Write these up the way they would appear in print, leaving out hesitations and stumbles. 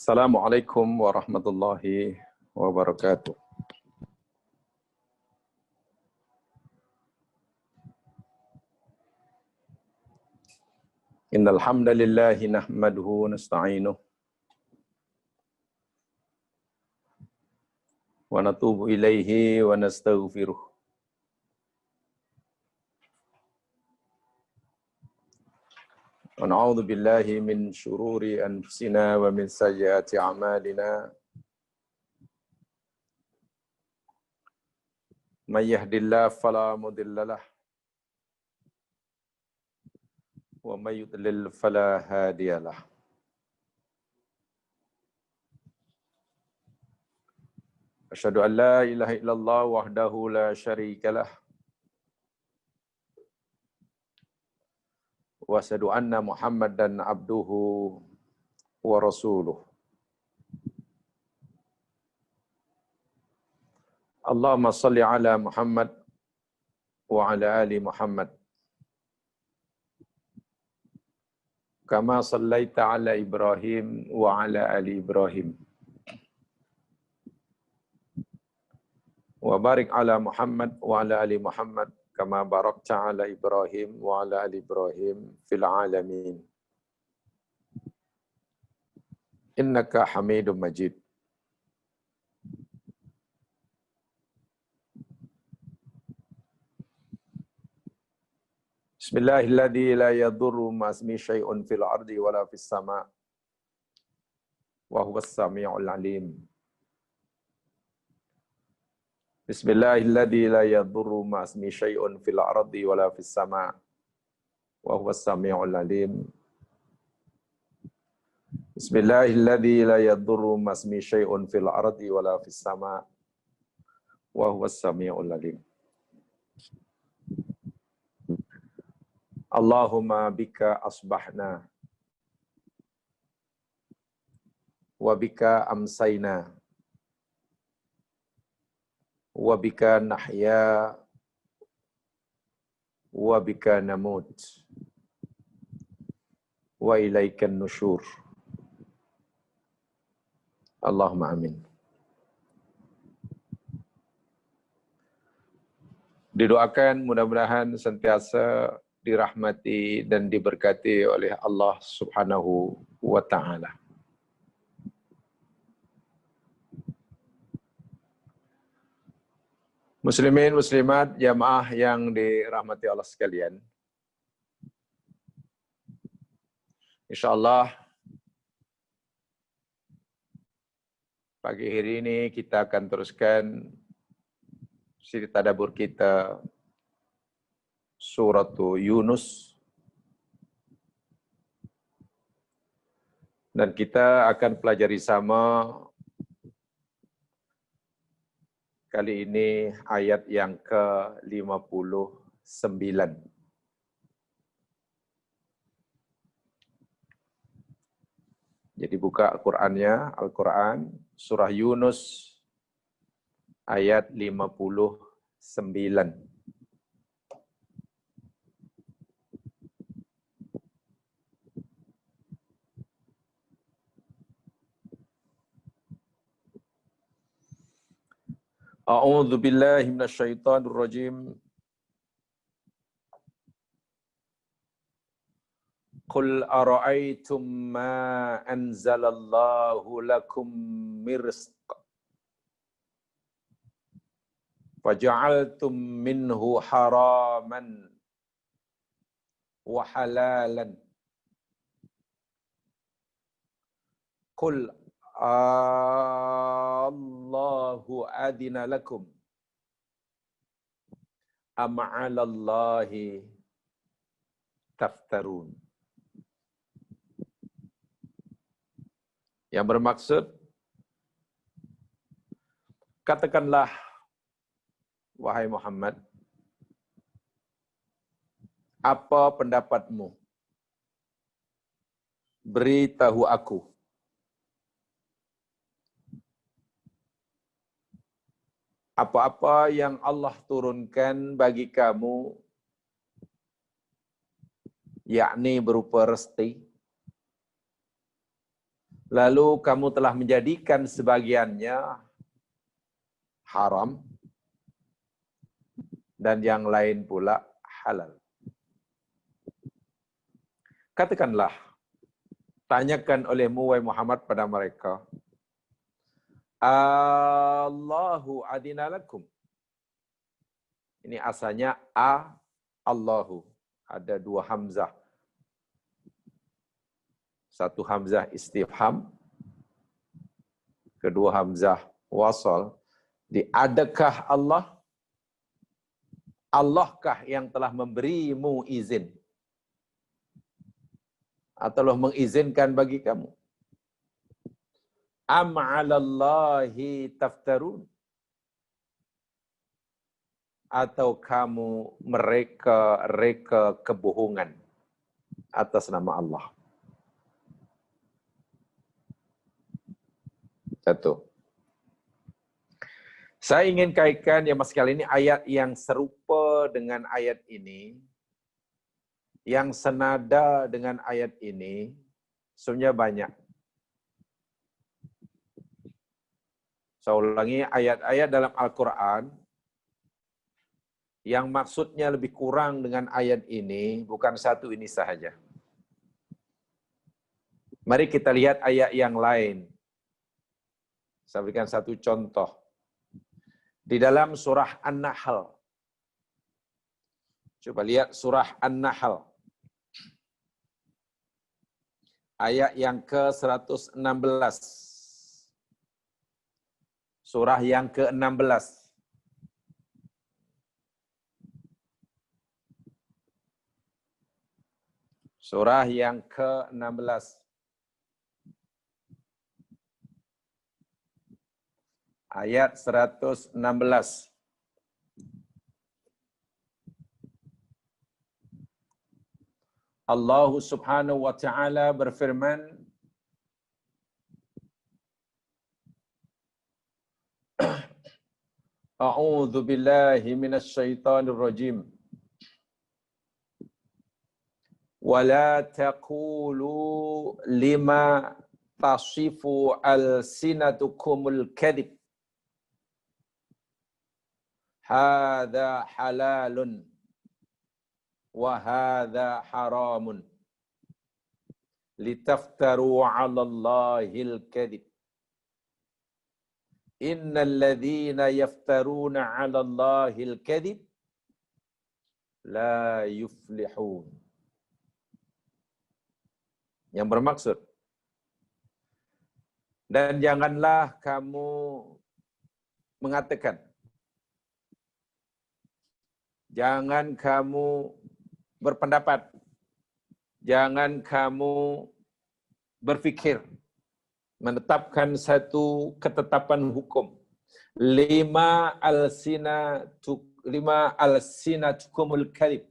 Assalamualaikum warahmatullahi wabarakatuh. Innal hamdalillahi nahmaduhu wa nasta'inuhu wa natubu ilaihi wa nastaghfiruh. Wa na'udzu billahi min syururi anfusina wa min sayyiati a'malina. May yahdihillahu fala mudilla lahu wa may yudlil fala hadiya lahu. Asyhadu an la ilaha illallah wahdahu la syarika lah. Wa asyhadu anna Muhammadan abduhu wa rasuluh. Allahumma salli ala Muhammad wa ala ali Muhammad. Kama sallaita ala Ibrahim wa ala ali Ibrahim. Wa barik ala Muhammad wa ala ali Muhammad kama barakta ala Ibrahim wa ala ali Ibrahim fil alamin. Innaka Hamidum Majid. Bismillahilladzi la yadurru ma'asmi syai'un fil ardi wala fis sama' wa huwas sami'ul alim. Bismillahilladzi la yadurru ma'asmi syai'un fil ardi wala fis sama' wa huwas sami'ul alim. Bismillahilladzi la yadurru ma'asmi syai'un fil ardi wala fis sama' wa huwas sami'ul alim. Allahumma bika asbahna wa bika amsayna wa bika nahya wa bika namut wa ilaikan nusyur. Allahumma amin. Didoakan mudah-mudahan sentiasa dirahmati dan diberkati oleh Allah Subhanahu wa taala. Muslimin muslimat jamaah yang dirahmati Allah sekalian. Insyaallah pagi hari ini kita akan teruskan siri tadabbur kita Surat Yunus, dan kita akan pelajari sama kali ini ayat yang ke-59. Jadi buka Al-Qur'annya, Al-Qur'an surah Yunus ayat 59. A'udzu billahi minasyaitonir rajim. Qul ara'aytum ma anzalallahu lakum mir rizq faja'altum minhu haraman wa halalan. Qul Allahu adina lakum am 'alallahi taftarun. Yang bermaksud, katakanlah wahai Muhammad, apa pendapatmu? Beritahu aku. Apa-apa yang Allah turunkan bagi kamu, yakni berupa rezeki, lalu kamu telah menjadikan sebagiannya haram dan yang lain pula halal. Katakanlah, tanyakan olehmu wahai Muhammad pada mereka, Allahu adina lakum. Ini asalnya Allahu. Ada dua hamzah. Satu hamzah istifham, kedua hamzah wasal. Di adakah Allah? Allahkah yang telah memberimu izin? Atau Allah mengizinkan bagi kamu? Am 'alallahi taftarun? Atau kamu mereka kebohongan atas nama Allah? Satu. Saya ingin kaitkan ya mas sekalian, ini ayat yang serupa dengan ayat ini, yang senada dengan ayat ini, sebenarnya banyak. Saya ulangi, ayat-ayat dalam Al-Quran yang maksudnya lebih kurang dengan ayat ini, bukan satu ini sahaja. Mari kita lihat ayat yang lain. Saya berikan satu contoh. Di dalam surah An-Nahl. Coba lihat surah An-Nahl. Ayat yang ke-116. Surah yang ke-16. Surah yang ke-16. Ayat 116. Allah Subhanahu wa taala berfirman, A'udzu billahi minasy syaithanir rajim. Wala taqulu lima tasifu alsinatukumul kadhib. Hadza halalun wa hadza haramun. Litaftaru 'ala Allahil kadhib. Innal ladzina yaftaruna 'ala Allahil kadhib la yuflihun. Yang bermaksud, dan janganlah kamu mengatakan, jangan kamu berpendapat, jangan kamu berfikir, menetapkan satu ketetapan hukum. Lima alsinatukumul kadhib.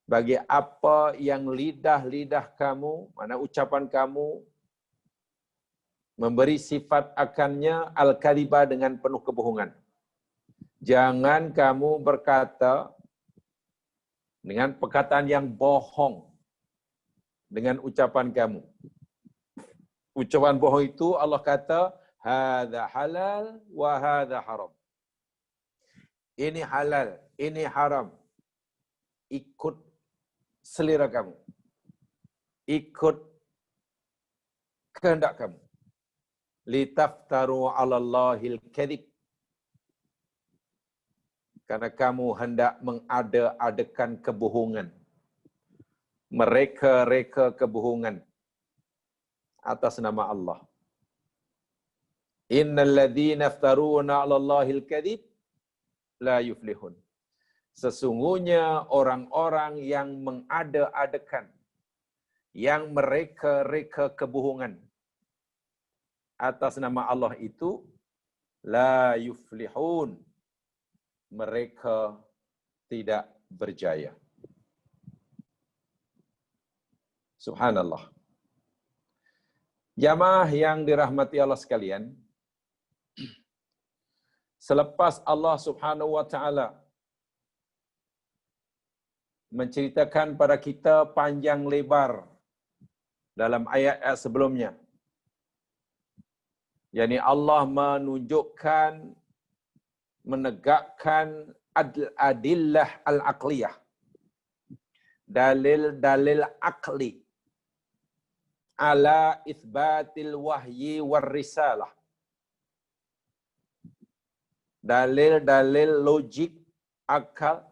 Bagi apa yang lidah-lidah kamu, mana ucapan kamu, memberi sifat akannya al-kadhiba dengan penuh kebohongan. Jangan kamu berkata dengan perkataan yang bohong dengan ucapan kamu. Ucapan bohong itu Allah kata, hadza halal wa hadza haram. Ini halal, ini haram. Ikut selera kamu. Ikut kehendak kamu. Litaftaru 'ala Allahil kadhib. Karena kamu hendak mengada-adakan kebohongan. Mereka kebohongan atas nama Allah. Innal ladzina yaftaruna 'ala Allahil kadhib la yuflihun. Sesungguhnya orang-orang yang mengada-adakan, yang mereka kebohongan atas nama Allah itu, la yuflihun. Mereka tidak berjaya. Subhanallah. Jamaah yang dirahmati Allah sekalian, selepas Allah Subhanahu wa taala menceritakan pada kita panjang lebar dalam ayat sebelumnya. Yani Allah menunjukkan, menegakkan adillah al-aqliyah. Dalil-dalil akli ala itsbatil wahyi war risalah. Dalil-dalil logik akal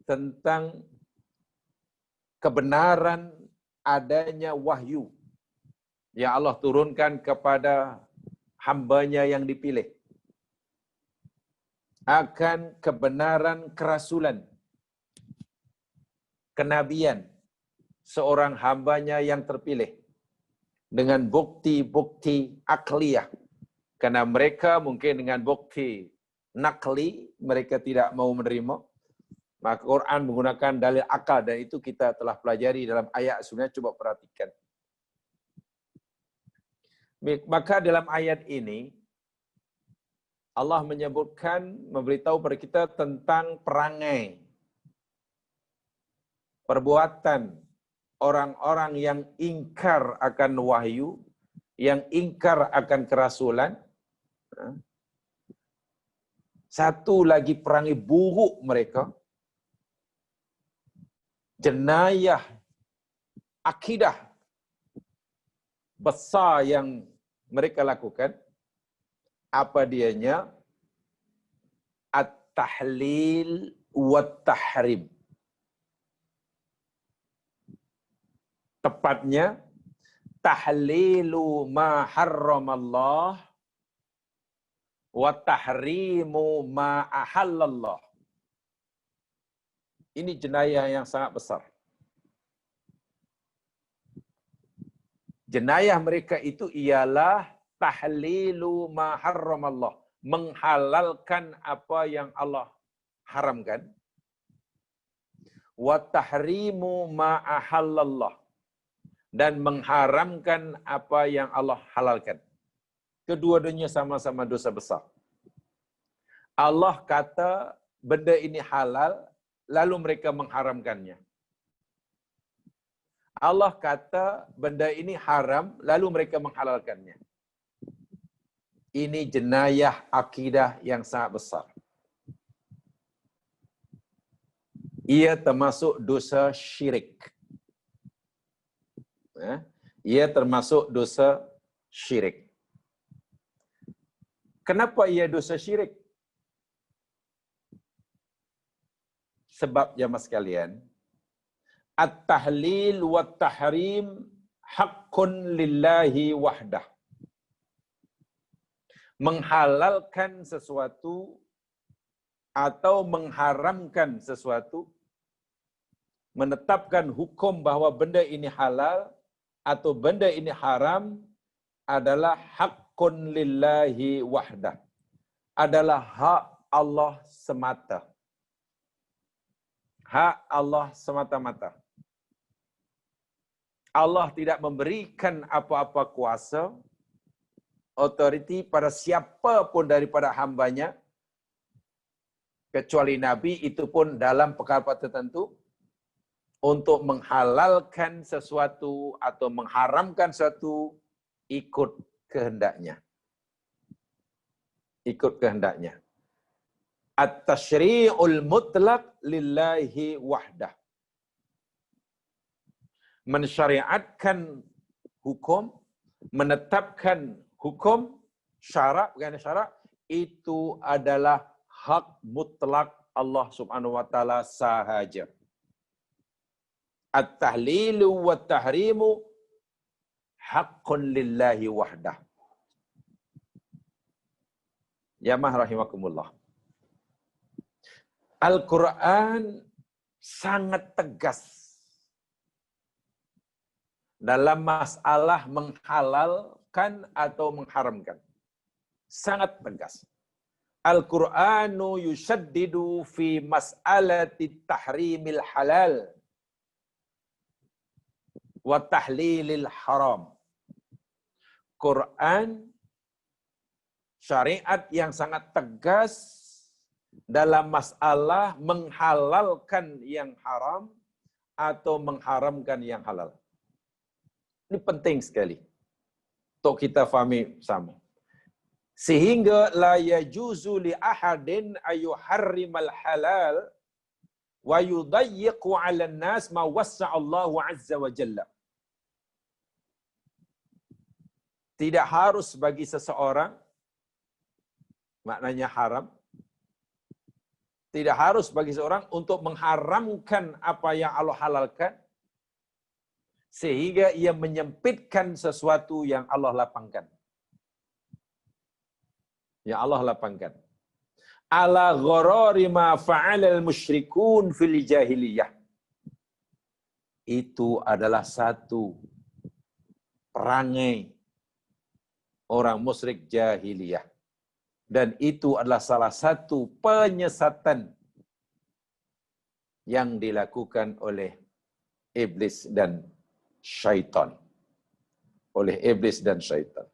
tentang kebenaran adanya wahyu yang Allah turunkan kepada hamba-Nya yang dipilih, akan kebenaran kerasulan, kenabian seorang hamba-Nya yang terpilih dengan bukti-bukti akliyah. Karena mereka mungkin dengan bukti nakli mereka tidak mau menerima, maka Quran menggunakan dalil akal, dan itu kita telah pelajari dalam ayat sebelumnya. Coba perhatikan. Maka dalam ayat ini Allah menyebutkan, memberitahu kepada kita tentang perangai, perbuatan orang-orang yang ingkar akan wahyu, yang ingkar akan kerasulan. Satu lagi perangai buruk mereka, jenayah akidah besar yang mereka lakukan. Apa dianya? At-tahlil wat-tahrim. Tepatnya, tahlilu ma harramallah wa tahrimu ma ahallallah. Ini jenayah yang sangat besar. Jenayah mereka itu ialah tahlilu ma harramallah, menghalalkan apa yang Allah haramkan, wa tahrimu ma ahallallah, dan mengharamkan apa yang Allah halalkan. Kedua-duanya sama-sama dosa besar. Allah kata benda ini halal, lalu mereka mengharamkannya. Allah kata benda ini haram, lalu mereka menghalalkannya. Ini jenayah akidah yang sangat besar. Ia termasuk dosa syirik. Ia termasuk dosa syirik. Kenapa ia dosa syirik? Sebab jamaah sekalian, at-tahlil wa tahrim haqqun lillahi wahdah. Menghalalkan sesuatu atau mengharamkan sesuatu, menetapkan hukum bahawa benda ini halal atau benda ini haram adalah haqqun lillahi wahdah. Adalah hak Allah semata. Hak Allah semata-mata. Allah tidak memberikan apa-apa kuasa, otoriti pada siapa pun daripada hamba-Nya, kecuali Nabi, itu pun dalam perkara tertentu, untuk menghalalkan sesuatu atau mengharamkan sesuatu ikut kehendaknya. Ikut kehendaknya. At-tashri'ul mutlaq lillahi wahdah. Mensyariatkan hukum, menetapkan hukum, syarak, bukan syarak, itu adalah hak mutlak Allah Subhanahu wa taala sahaja. At-tahlilu wa tahrimu haqqun lillahi wahdah. Jamaah rahimakumullah. Al-Quran sangat tegas dalam masalah menghalalkan atau mengharamkan. Sangat tegas. Al-Quranu yushaddidu fi mas'alati tahrimil halal wa tahlilil haram. Quran, syariat yang sangat tegas dalam masalah menghalalkan yang haram atau mengharamkan yang halal. Ini penting sekali untuk kita fahami sama. Sehingga la yajuzu li ahadin ayuharrimal halal wa yudayyiqu 'ala an-nas ma wassa'a Allahu 'azza wa jalla. Tidak harus bagi seseorang, maknanya haram, tidak harus bagi seorang untuk mengharamkan apa yang Allah halalkan, sehingga ia menyempitkan sesuatu yang Allah lapangkan. Yang Allah lapangkan. Ala gharari ma fa'alal musyrikun fil jahiliyah. Itu adalah satu perangai orang musyrik jahiliyah. Dan itu adalah salah satu penyesatan yang dilakukan oleh iblis dan syaitan. Oleh iblis dan syaitan.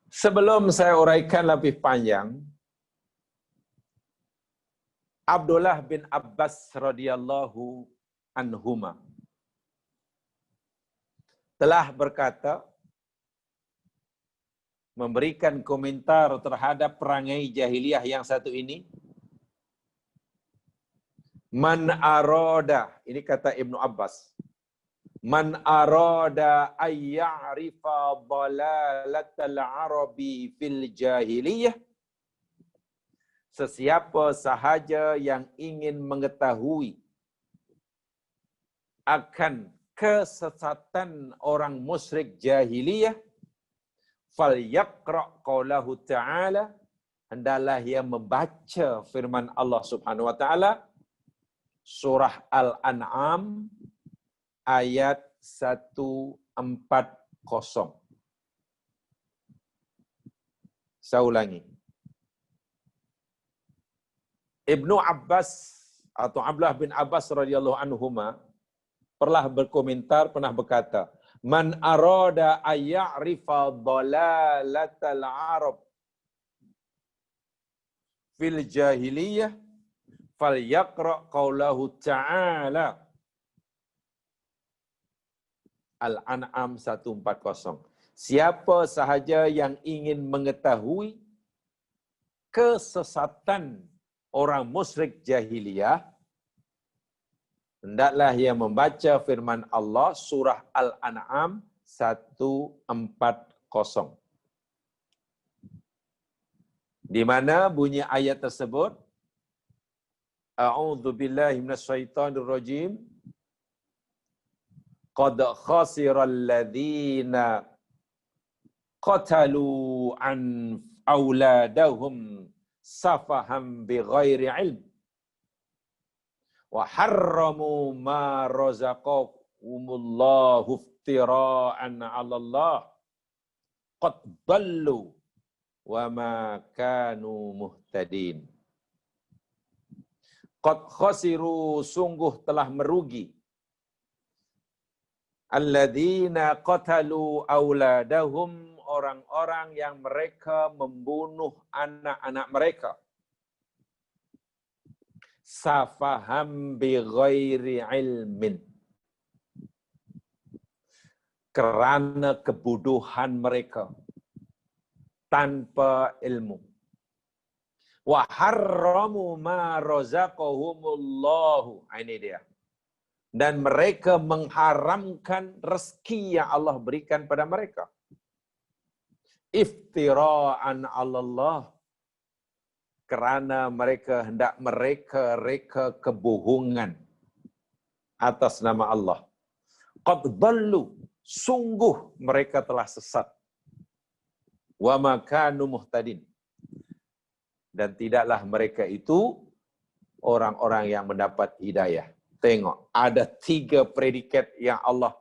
Sebelum saya uraikan lebih panjang, Abdullah bin Abbas radhiyallahu anhuma telah berkata, memberikan komentar terhadap perangai jahiliyah yang satu ini. Man arada, ini kata Ibnu Abbas, man arada ayya'rifa dalalatal arabi fil jahiliyah, sesiapa sahaja yang ingin mengetahui akan kesesatan orang musyrik jahiliyah, falyaqra qaulahu ta'ala, hendaklah ia membaca firman Allah Subhanahu wa taala surah Al-An'am ayat 140. Saya ulangi. Ibnu Abbas atau Abdullah bin Abbas radhiyallahu anhuma pernah berkomentar, pernah berkata, man arada ayya'rifa dalalatal arab fil jahiliyah falyaqra qaulahu ta'ala. Al-An'am 140. Siapa sahaja yang ingin mengetahui kesesatan orang musyrik jahiliyah, hendaklah ia membaca firman Allah surah Al-An'am 140. Di mana bunyi ayat tersebut? A'udzu billahi minasyaitonir rajim. Qad khasiral ladzina qatalu an auladahum safaham bighairi ilm wa harramu ma razaqahumullahu iftira'an 'ala Allah qad dallu wa ma kanu muhtadin. Qad khasiru, sungguh telah merugi, alladzina qatalu auladahum, orang-orang yang mereka membunuh anak-anak mereka, safaham bighairi ilmin, kerana kebodohan mereka, tanpa ilmu. Wa harramu ma razaqahumullahu, ini dia. Dan mereka mengharamkan rezeki yang Allah berikan pada mereka. Iftira'an 'ala Allah, kerana mereka hendak mereka kebohongan atas nama Allah. Qad dallu, sungguh mereka telah sesat. Wa ma kanu muhtadin, dan tidaklah mereka itu orang-orang yang mendapat hidayah. Tengok, ada 3 predikat yang Allah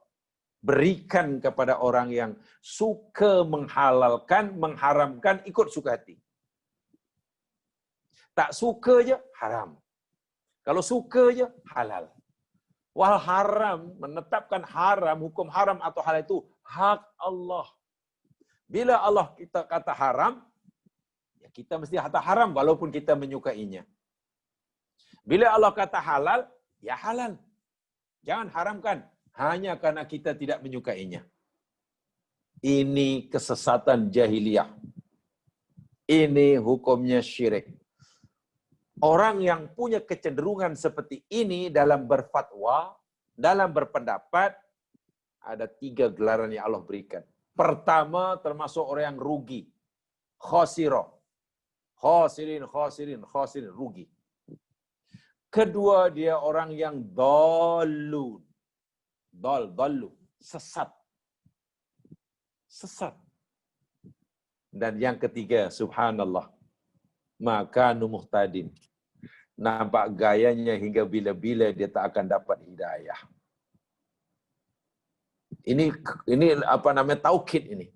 berikan kepada orang yang suka menghalalkan, mengharamkan ikut suka hati. Tak suka je, haram. Kalau suka je, halal. Wal haram, menetapkan haram, hukum haram atau halal itu hak Allah. Bila Allah kita kata haram, ya kita mesti kata haram walaupun kita menyukainya. Bila Allah kata halal, ya halal Jangan haramkan hanya karena kita tidak menyukainya. Ini kesesatan jahiliyah. Ini hukumnya syirik. Orang yang punya kecenderungan seperti ini dalam berfatwa, dalam berpendapat, ada 3 gelaran yang Allah berikan. Pertama, termasuk orang yang rugi. Khasirah. Khasirin, rugi. Kedua, dia orang yang dhalun. Dhalu, sesat. Sesat. Dan yang ketiga, subhanallah, maka muhtadin. Nampak gayanya hingga bila-bila dia tak akan dapat hidayah. Ini apa namanya, taukid ini.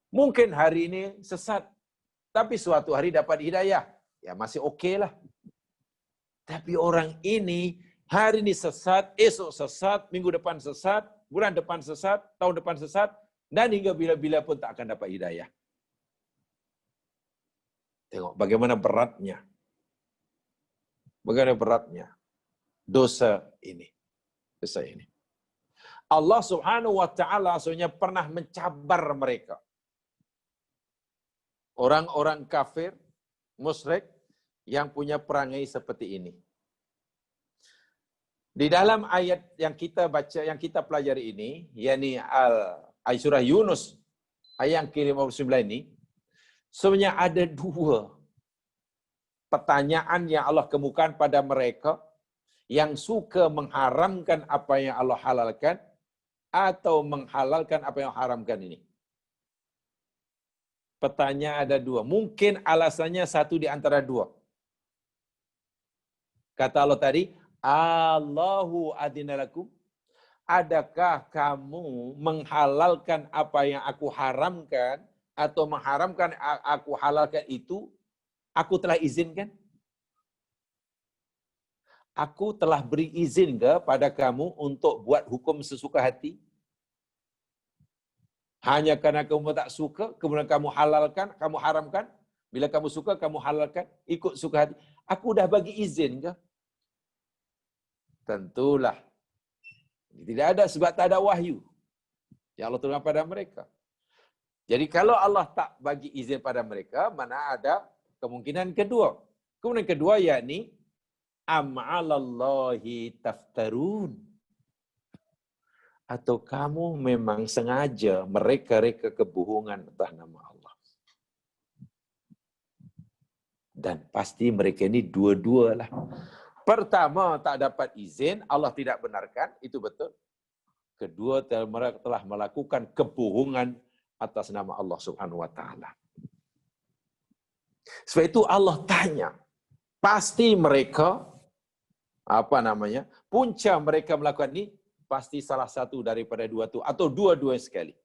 Mungkin hari ini sesat, tapi suatu hari dapat hidayah. Ya masih okey lah. Tapi orang ini hari ini sesat, esok sesat, minggu depan sesat, bulan depan sesat, tahun depan sesat, dan hingga bila-bila pun tak akan dapat hidayah. Tengok bagaimana beratnya. Bagaimana beratnya dosa ini. Dosa ini. Allah Subhanahu wa taala sebenarnya pernah mencabar mereka. Orang-orang kafir, musyrik yang punya perangai seperti ini. Di dalam ayat yang kita baca, yang kita pelajari ini, yakni surah Yunus ayat yang ke-59 ini, sebenarnya ada 2 pertanyaan yang Allah kemukakan pada mereka yang suka mengharamkan apa yang Allah halalkan atau menghalalkan apa yang Allah haramkan ini. Pertanyaan ada 2. Mungkin alasannya satu di antara 2. Kata Allah tadi, Allahu adinalakum. Adakah kamu menghalalkan apa yang aku haramkan atau mengharamkan aku halalkan itu? Aku telah izinkan? Aku telah beri izin kepada kamu untuk buat hukum sesuka hati? Hanya karena kamu tak suka, kemudian kamu halalkan, kamu haramkan. Bila kamu suka, kamu halalkan, ikut suka hati. Aku dah bagi izin ke? Tentulah. Tidak ada sebab tak ada wahyu yang Allah turunkan pada mereka. Jadi kalau Allah tak bagi izin pada mereka, mana ada kemungkinan kedua. Kemungkinan kedua yakni am'alallahi taftarun. Atau kamu memang sengaja mereka-reka kebohongan atas nama Allah. Dan pasti mereka ini dua-dua lah. Pertama, tak dapat izin, Allah tidak benarkan, itu betul. Kedua, mereka telah melakukan kebohongan atas nama Allah Subhanahu wa taala. Sebab itu Allah tanya, pasti mereka punca mereka melakukan ini pasti salah satu daripada 2 itu atau dua-dua sekali.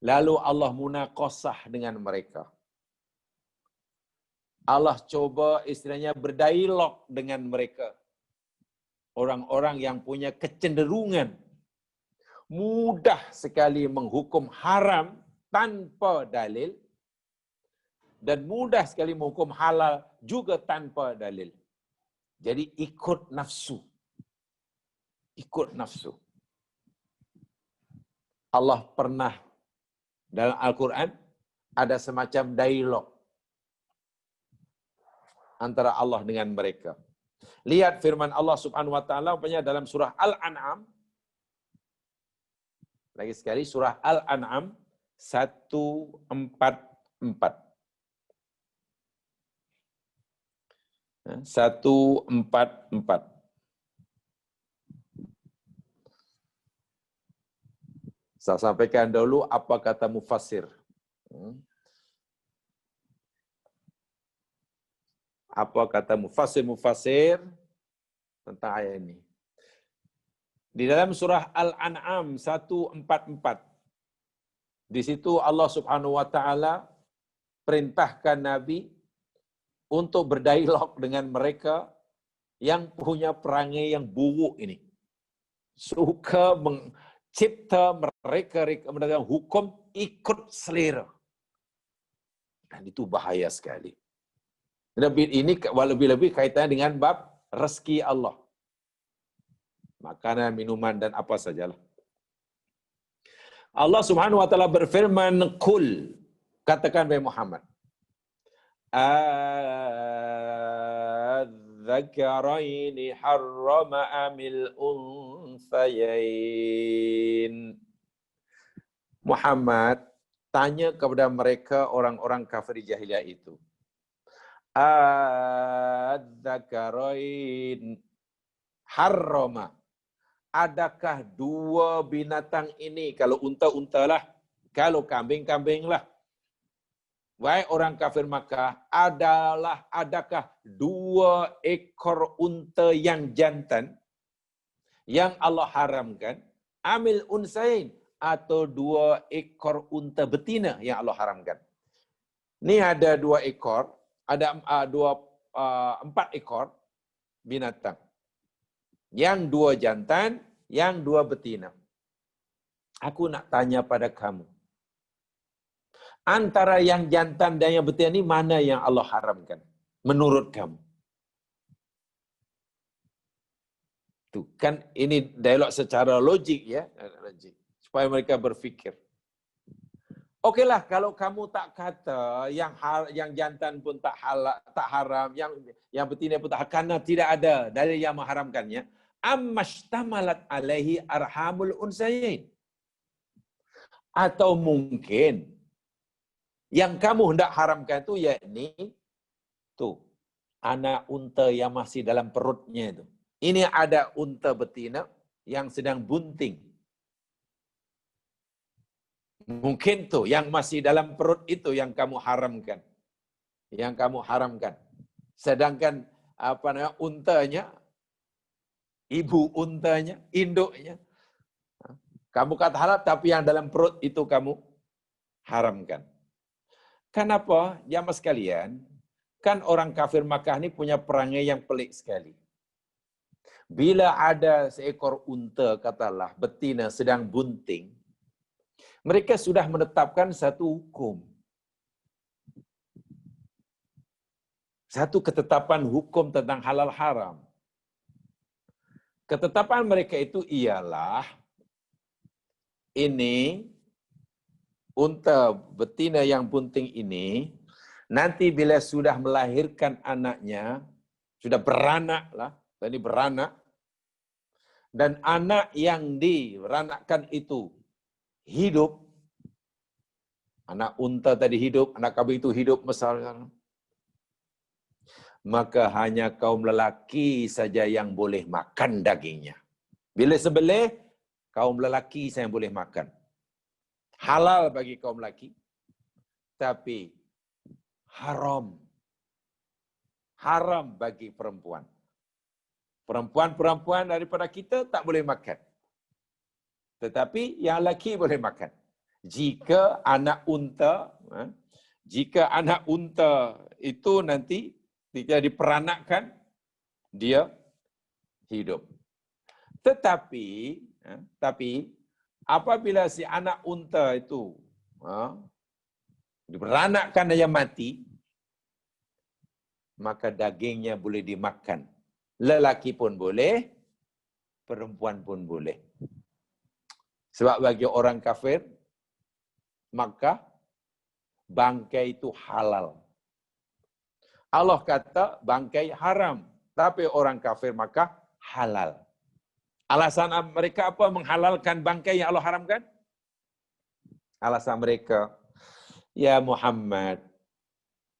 Lalu Allah munaqashah dengan mereka. Allah coba istilahnya berdialog dengan mereka. Orang-orang yang punya kecenderungan mudah sekali menghukum haram tanpa dalil dan mudah sekali menghukum halal juga tanpa dalil. Jadi ikut nafsu. Ikut nafsu. Allah pernah dalam Al-Quran ada semacam dialog antara Allah dengan mereka. Lihat firman Allah Subhanahu wa taala dalam surah Al-An'am. Lagi sekali surah Al-An'am 144. 144. Saya sampaikan dulu apa kata mufassir. Apa kata mufassir tentang ayat ini. Di dalam surah Al-An'am 144. Di situ Allah Subhanahu wa taala perintahkan Nabi untuk berdialog dengan mereka yang punya perangai yang buruk ini. Suka mencipta mereka menegakkan hukum ikut selera. Dan itu bahaya sekali. Ini lebih kaitannya dengan bab rezeki Allah. Makanan, minuman dan apa sajalah. Allah Subhanahu wa taala berfirman, "Qul," katakan wahai Muhammad, "Adzakaraini harrama amil unsayain?" Muhammad tanya kepada mereka orang-orang kafir jahiliyah itu. Adzakarain harrama, adakah dua binatang ini, kalau unta-unta lah, kalau kambing-kambing lah. Wahai orang kafir Makkah, adakah dua ekor unta yang jantan yang Allah haramkan, amil unsain, atau dua ekor unta betina yang Allah haramkan. Ini ada dua ekor, ada empat ekor binatang. Yang dua jantan, yang dua betina. Aku nak tanya pada kamu, antara yang jantan dan yang betina ini mana yang Allah haramkan menurut kamu? Tuh, kan ini dialog secara logik ya, logik, supaya mereka berfikir. Okeylah, kalau kamu tak kata yang jantan pun tak haram, yang betina pun tak, karena tidak ada dalil yang mengharamkannya. Ammashtamalat alaihi arhamul unsayain. Atau mungkin yang kamu hendak haramkan itu yakni tuh anak unta yang masih dalam perutnya itu. Ini ada unta betina yang sedang bunting. Mungkin tuh yang masih dalam perut itu yang kamu haramkan. Yang kamu haramkan. Sedangkan untanya, ibu untanya, induknya, kamu kata halal, tapi yang dalam perut itu kamu haramkan. Kenapa? Jamaah sekalian, kan orang kafir Makkah ini punya perangai yang pelik sekali. Bila ada seekor unta, katalah betina sedang bunting, mereka sudah menetapkan satu hukum. Satu ketetapan hukum tentang halal haram. Ketetapan mereka itu ialah, ini unta betina yang bunting ini, nanti bila sudah melahirkan anaknya, sudah beranak lah, tadi beranak, dan anak yang diberanakkan itu hidup, anak unta tadi hidup, anak kambing itu hidup misalnya, maka hanya kaum lelaki saja yang boleh makan dagingnya. Bila sembelih, kaum lelaki saja yang boleh makan. Halal bagi kaum lelaki, tapi haram bagi perempuan. Perempuan-perempuan daripada kita tak boleh makan. Tetapi yang lelaki boleh makan. Jika anak unta itu nanti jika diperanakkan, dia hidup. Tetapi apabila si anak unta itu diperanakkan dan mati, maka dagingnya boleh dimakan. Lelaki pun boleh, perempuan pun boleh. Sebab bagi orang kafir Makkah, bangkai itu halal. Allah kata bangkai haram, tapi orang kafir Makkah halal. Alasan mereka apa menghalalkan bangkai yang Allah haramkan? Alasan mereka, ya Muhammad,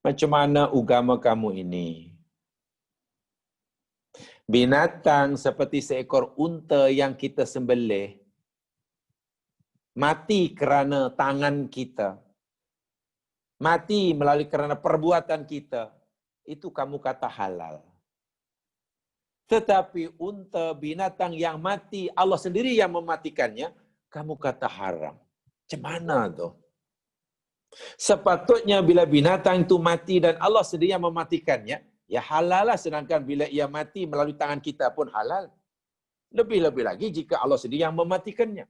macam mana agama kamu ini? Binatang seperti seekor unta yang kita sembelih, mati kerana tangan kita, mati melalui kerana perbuatan kita, itu kamu kata halal. Tetapi unta, binatang yang mati, Allah sendiri yang mematikannya, kamu kata haram. Macam mana tu? Sepatutnya bila binatang itu mati dan Allah sendiri yang mematikannya, ya halal lah, sedangkan bila ia mati melalui tangan kita pun halal. Lebih-lebih lagi jika Allah sendiri yang mematikannya.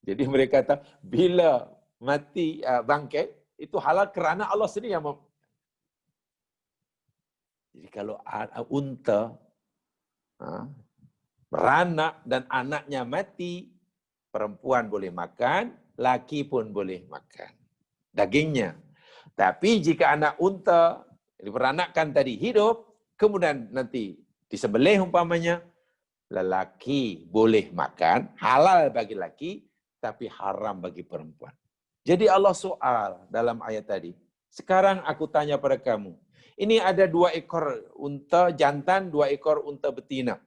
Jadi mereka kata, bila mati bangkai, itu halal kerana Allah sendiri yang Jadi kalau unta, beranak dan anaknya mati, perempuan boleh makan, laki pun boleh makan dagingnya. Tapi jika anak unta diperanakkan tadi hidup, kemudian nanti disembelih umpamanya, lelaki boleh makan, halal bagi laki, tapi haram bagi perempuan. Jadi Allah soal dalam ayat tadi. Sekarang aku tanya pada kamu, ini ada 2 ekor unta jantan, 2 ekor unta betina.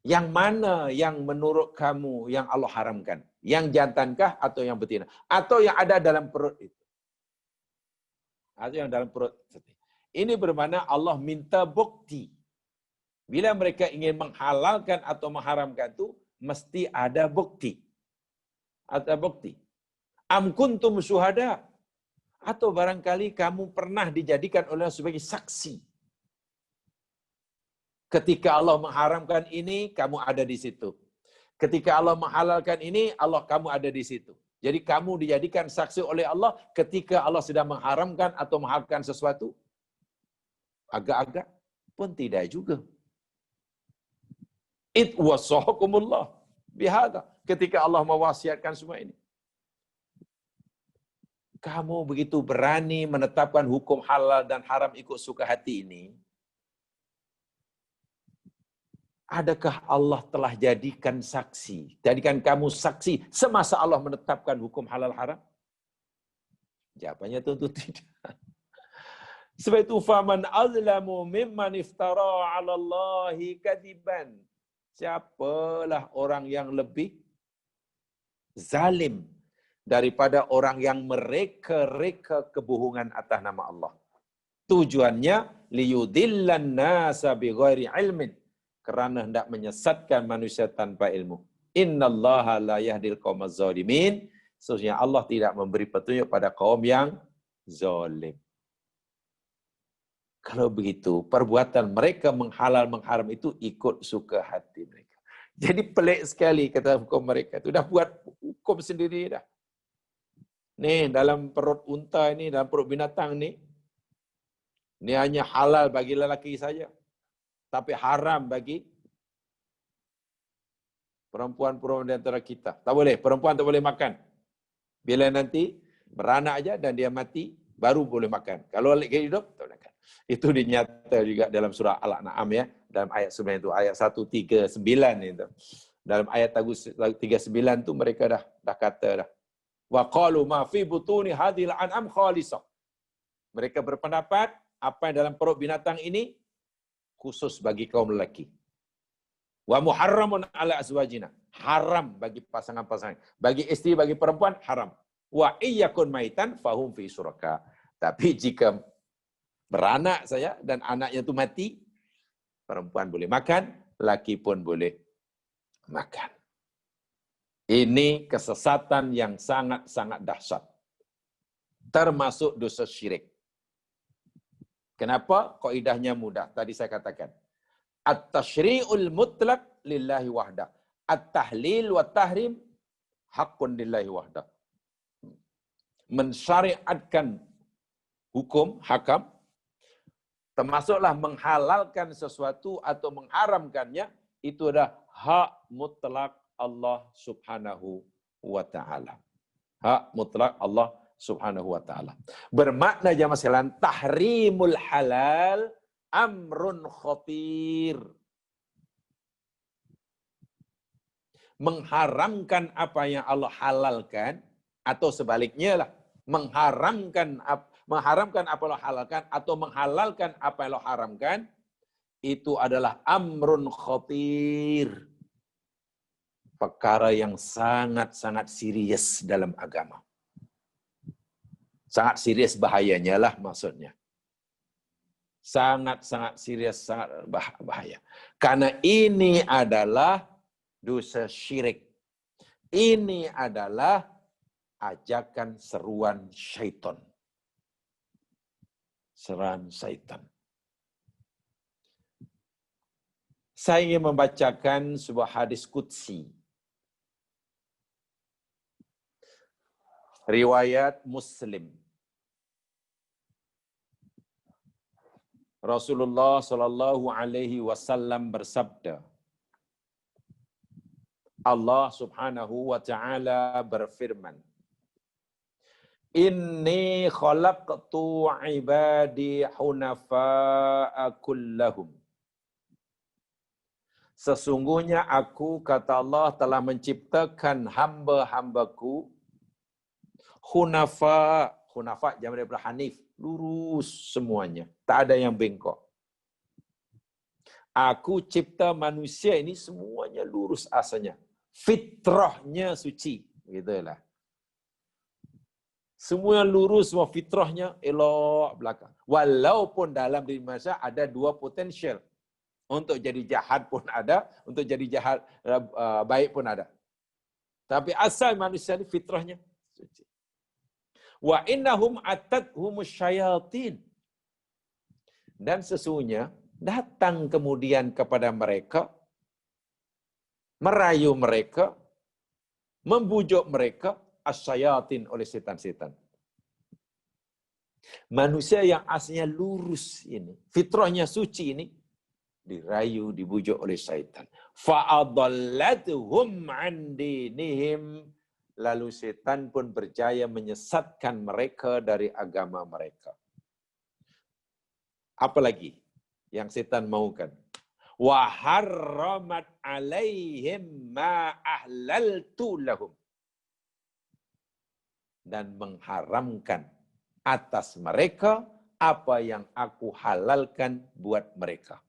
Yang mana yang menurut kamu yang Allah haramkan? Yang jantankah atau yang betina? Atau yang ada dalam perut itu? Atau yang dalam perut. Ini bermakna Allah minta bukti. Bila mereka ingin menghalalkan atau mengharamkan itu, mesti ada bukti. Ada bukti. Am kuntum syuhada. Atau barangkali kamu pernah dijadikan oleh Allah sebagai saksi. Ketika Allah mengharamkan ini, kamu ada di situ. Ketika Allah menghalalkan ini, kamu ada di situ. Jadi kamu dijadikan saksi oleh Allah ketika Allah sedang mengharamkan atau menghalalkan sesuatu? Agak-agak pun tidak juga. It wasahakumullah bihada. Ketika Allah mewasiatkan semua ini. Kamu begitu berani menetapkan hukum halal dan haram ikut suka hati ini. Adakah Allah telah jadikan saksi? Jadikan kamu saksi semasa Allah menetapkan hukum halal haram? Jawabannya tentu tidak. Sebab itu faman azlamu mimman iftara 'ala Allahi kadiban. Siapalah orang yang lebih zalim daripada orang yang mereka-reka kebohongan atas nama Allah. Tujuannya liyudillan nasa bighairi ilmin. Kerana hendak menyesatkan manusia tanpa ilmu. Innallaha la yahdil qaumaz zalimin. Sesungguhnya Allah tidak memberi petunjuk pada kaum yang zalim. Kalau begitu, perbuatan mereka menghalal mengharam itu ikut suka hati mereka. Jadi pelik sekali kata hukum mereka itu. Dah buat hukum sendiri dah. Nih dalam perut unta ini, dalam perut binatang ni, ini hanya halal bagi lelaki saja. Tapi haram bagi perempuan-perempuan di antara kita. Tak boleh, perempuan tak boleh makan. Bila nanti beranak aja dan dia mati, baru boleh makan. Kalau lagi hidup, tak boleh makan. Itu dinyata juga dalam surah Al-An'am ya. Dalam ayat 9 itu, ayat 139 itu. Dalam ayat 39 itu mereka dah kata dah. Wa qalu ma fi butuni hadhil an'am khalisah. Mereka berpendapat apa yang dalam perut binatang ini khusus bagi kaum lelaki. Wa muharramun ala azwajina. Haram bagi pasangan-pasangan. Bagi isteri, bagi perempuan, haram. Wa iyyakun maitan fahum fi suraka. Tapi jika beranak saya dan anaknya itu mati, perempuan boleh makan, laki pun boleh makan. Ini kesesatan yang sangat-sangat dahsyat. Termasuk dosa syirik. Kenapa? Kaidahnya mudah. Tadi saya katakan. At-tashri'ul mutlaq lillahi wahda. At-tahlil wa tahrim haqqun lillahi wahda. Mensyariatkan hukum, hakam, termasuklah menghalalkan sesuatu atau mengharamkannya, itu adalah hak mutlak Allah subhanahu wa ta'ala. Hak mutlak Allah subhanahu wa ta'ala. Bermakna jamaah sekalian, tahrimul halal amrun khatir. Mengharamkan apa yang Allah halalkan, atau sebaliknya lah, mengharamkan apa Allah halalkan, atau menghalalkan apa yang Allah haramkan, itu adalah amrun khatir. Perkara yang sangat-sangat serius dalam agama. Sangat serius bahayanya lah maksudnya. Sangat-sangat serius, sangat bahaya. Karena ini adalah dosa syirik. Ini adalah ajakan seruan syaitan. Seruan syaitan. Saya ingin membacakan sebuah hadis qudsi. Riwayat Muslim. Rasulullah sallallahu alaihi wasallam bersabda, Allah Subhanahu wa taala berfirman, Inni khalaqtu ibadi hunafa'a kullahum. Sesungguhnya aku, kata Allah, telah menciptakan hamba-hambaku hunafa. Hunafa jamak daripada hanif, lurus semuanya, tak ada yang bengkok. Aku cipta manusia ini semuanya lurus asalnya. Fitrahnya suci. Begitulah. Semua lurus, semua fitrahnya elok belakang. Walaupun dalam diri manusia ada dua potensial. Untuk jadi jahat pun ada, untuk jadi jahat baik pun ada. Tapi asal manusia ini fitrahnya suci. Wa innahum atadhumus syayatin. Dan sesungguhnya datang kemudian kepada mereka, merayu mereka, membujuk mereka, asyayatin oleh setan-setan. Manusia yang aslinya lurus ini, fitrahnya suci ini, dirayu, dibujuk oleh syaitan. Fa'adallatuhum an dinihim. Lalu setan pun berjaya menyesatkan mereka dari agama mereka. Apalagi yang setan maukan? Wa harramat alaihim ma ahlaltu lahum. Dan mengharamkan atas mereka apa yang aku halalkan buat mereka.